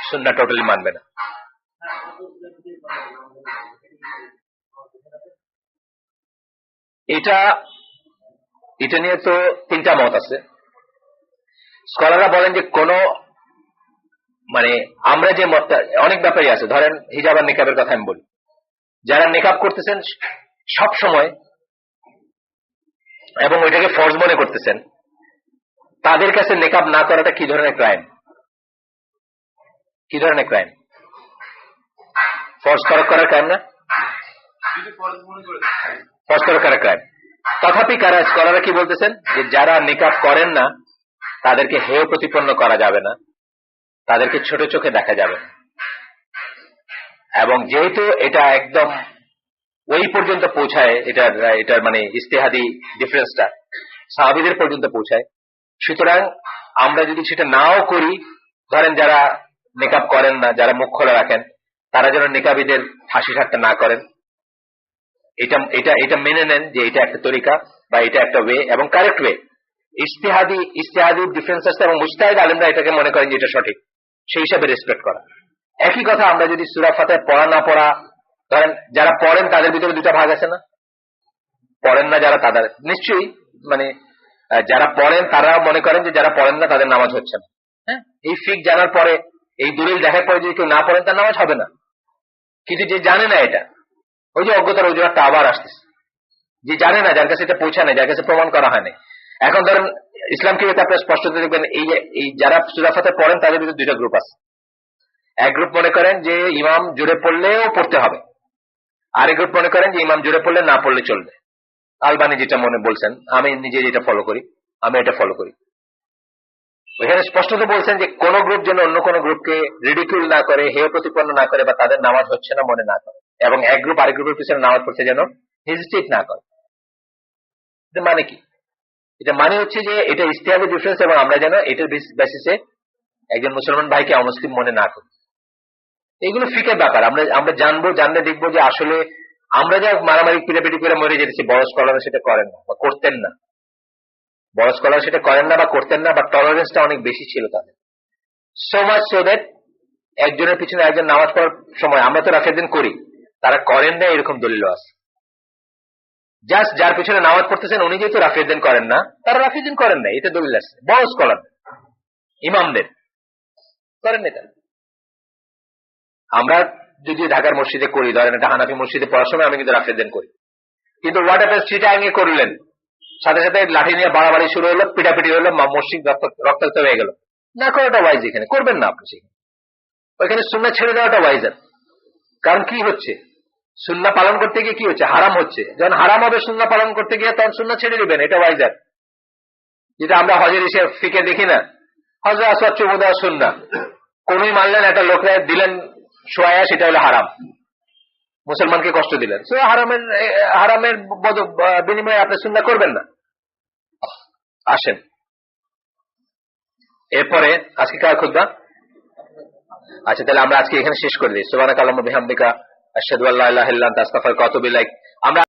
সুন্নাহ টোটালি মানবে না। এটা নিয়ে তো তিনটা মত আছে। স্কলাররা বলেন যে কোন মানে আমরা যে মতটা, অনেক ব্যাপারই আছে, ধরেন হিজাব আর নিকাবের কথা আমি বলি, যারা নিকাব করতেছেন সব সময় এবং ওইটাকে ফরজ মনে করতেছেন, তাদের কাছে নিকাব না করাটা কি ধরনের ক্রাইম? কি ধরনের ক্রাইম? ফরজ করার ক্রাইম না? ফরজ করার ক্রাইম। তথাপি কারা স্কলাররা কি বলতেছেন যে যারা নিকাব করেন না তাদেরকে হেয় প্রতিপন্ন করা যাবে না, তাদেরকে ছোট চোখে দেখা যাবে না, এবং যেহেতু এটা একদম ওই পর্যন্ত পৌঁছায়, এটার মানে ইস্তেহাদি ডিফারেন্সটা সাহাবীদের পর্যন্ত পৌঁছায়, সুতরাং আমরা যদি সেটা নাও করি, ধরেন যারা নিকাব করেন না, যারা মুখ খোলা রাখেন, তারা যেন নিকাবীদের হাসি ঠাট্টা না করেন, এটা মেনে নেন যে এটা একটা তরিকা বা এটা একটা ওয়ে এবং কারেক্ট ওয়ে। ইস্তেহাদি ডিফারেন্স আছে এবং মুজতাহিদ আলেমরা এটাকে মনে করেন যে এটা সঠিক, সেই হিসাবে রেসপেক্ট করা। একই কথা আমরা যদি সূরা ফাতিহা পড়া না পড়া, ধরেন যারা পড়েন তাদের ভিতরে দুটা ভাগ আছে না, পড়েন না যারা তাদের নিশ্চয়ই মানে যারা পড়েন তারা মনে করেন যে যারা পড়েন না তাদের নামাজ হচ্ছে না। হ্যাঁ, এই ফিক জানার পরে, এই দলিল দেখার পরে যদি কেউ না পড়েন তার নামাজ হবে না। কিন্তু যে জানে না এটা, ওই যে অজ্ঞতার অজুহাতটা আবার আসতেছে, যে জানে না, যার কাছে এটা পৌঁছা নেই, যার কাছে প্রমাণ করা হয়নি। এখন ধরেন ইসলামকে আপনার স্পষ্ট দেখবেন, এই যারা সূরা ফাতিহা পড়েন তাদের ভিতরে দুইটা গ্রুপ আছে। এক গ্রুপ মনে করেন যে ইমাম জোরে পড়লেও পড়তে হবে, আরেক গ্রুপ মনে করেন যে ইমাম জোরে পড়লে না পড়লে চলবে। আলবানি যেটা মনে বলছেন, আমি নিজে যেটা ফলো করি, আমি এটা ফলো করি। ওইখানে স্পষ্টত বলছেন যে কোন গ্রুপ যেন অন্য কোন গ্রুপকে রিডিকিউল না করে, হেয় প্রতিপন্ন না করে, বা তাদের নামাজ হচ্ছে না মনে না করে, এবং এক গ্রুপ আরেক গ্রুপের পিছনে নামাজ পড়তে যেন হেজিটেট না করে। এটা মানে কি? এটা মানে হচ্ছে যে এটা ইজতিহাদি ডিফারেন্স, এবং আমরা যেন এটার বেসিসে একজন মুসলমান ভাইকে অমুসলিম মনে না করি। এগুলো ফিকের ব্যাপার। আমরা জানবো, জানলে দেখবো যে আসলে আমরা যা মারামারি পিটাপিটি করে মরে যেতেছি, বড় স্কলার সেটা করেন না বা করতেন না, বড় স্কলার সেটা করেন না বা করতেন না, বা টলারেন্সটা অনেক বেশি ছিল তাদের। সো মাচ সো দ্যাট একজনের পিছনে একজন নামাজ পড়ার সময়, আমরা তো রাফিউদ্দিন করি, তারা করেন না এরকম দলিল আছে। জাস্ট যার পিছনে নামাজ পড়তেছেন উনি যেহেতু রাফিউদ্দিন করেন না, তারা রাফিউদ্দিন করেন না, এটা দলিল আছে। বড় স্কলার ইমামদের করেন না। আমরা যদি ঢাকার মসজিদে করি, ধরেন একটা হানাফি মসজিদে পড়ার সময় আমি কিন্তু রাফিউদ্দিন করি, কিন্তু হোয়াট হ্যাপেন্স, চিটাগাঙে করলেন, সাথে সাথে লাঠি নিয়ে বাড়াবাড়ি শুরু হলো, পিটাপিটি হলো, মসজিদ রক্তাক্ত হয়ে গেল। না করাটা ওয়াইজ, এখানে করবেন না আপনি, সেখানে ওইখানে সুন্নাহ ছেড়ে দেওয়াটা ওয়াইজার। কারণ কি হচ্ছে, সুন্নাহ পালন করতে গিয়ে কি হচ্ছে, হারাম হচ্ছে। যখন হারাম হবে সুন্নাহ পালন করতে গিয়ে, তখন সুন্নাহ ছেড়ে দিবেন, এটা ওয়াইজার। যেটা আমরা হজের এসে ফিকে দেখি না, হজরে আসওয়াদ চুমু দেওয়া সুন্নাহ, কোনই মানলেন, একটা লোকরা দিলেন শোয়া, সেটা হলো হারাম, মুসলমানকে কষ্ট দিলেন। সো হারামের বিনিময়ে আপনি সুন্নাহ করবেন না। আসেন এরপরে আজকে কার খুতবা। আচ্ছা, তাহলে আমরা আজকে এখানে শেষ করে দিই। সুবহানাকাল্লাহুম্মা বিহামদিকা আশহাদু আল্লা ইলাহা ইল্লা আনতা আস্তাগফিরুকা ওয়া আতুবু ইলাইক। আমরা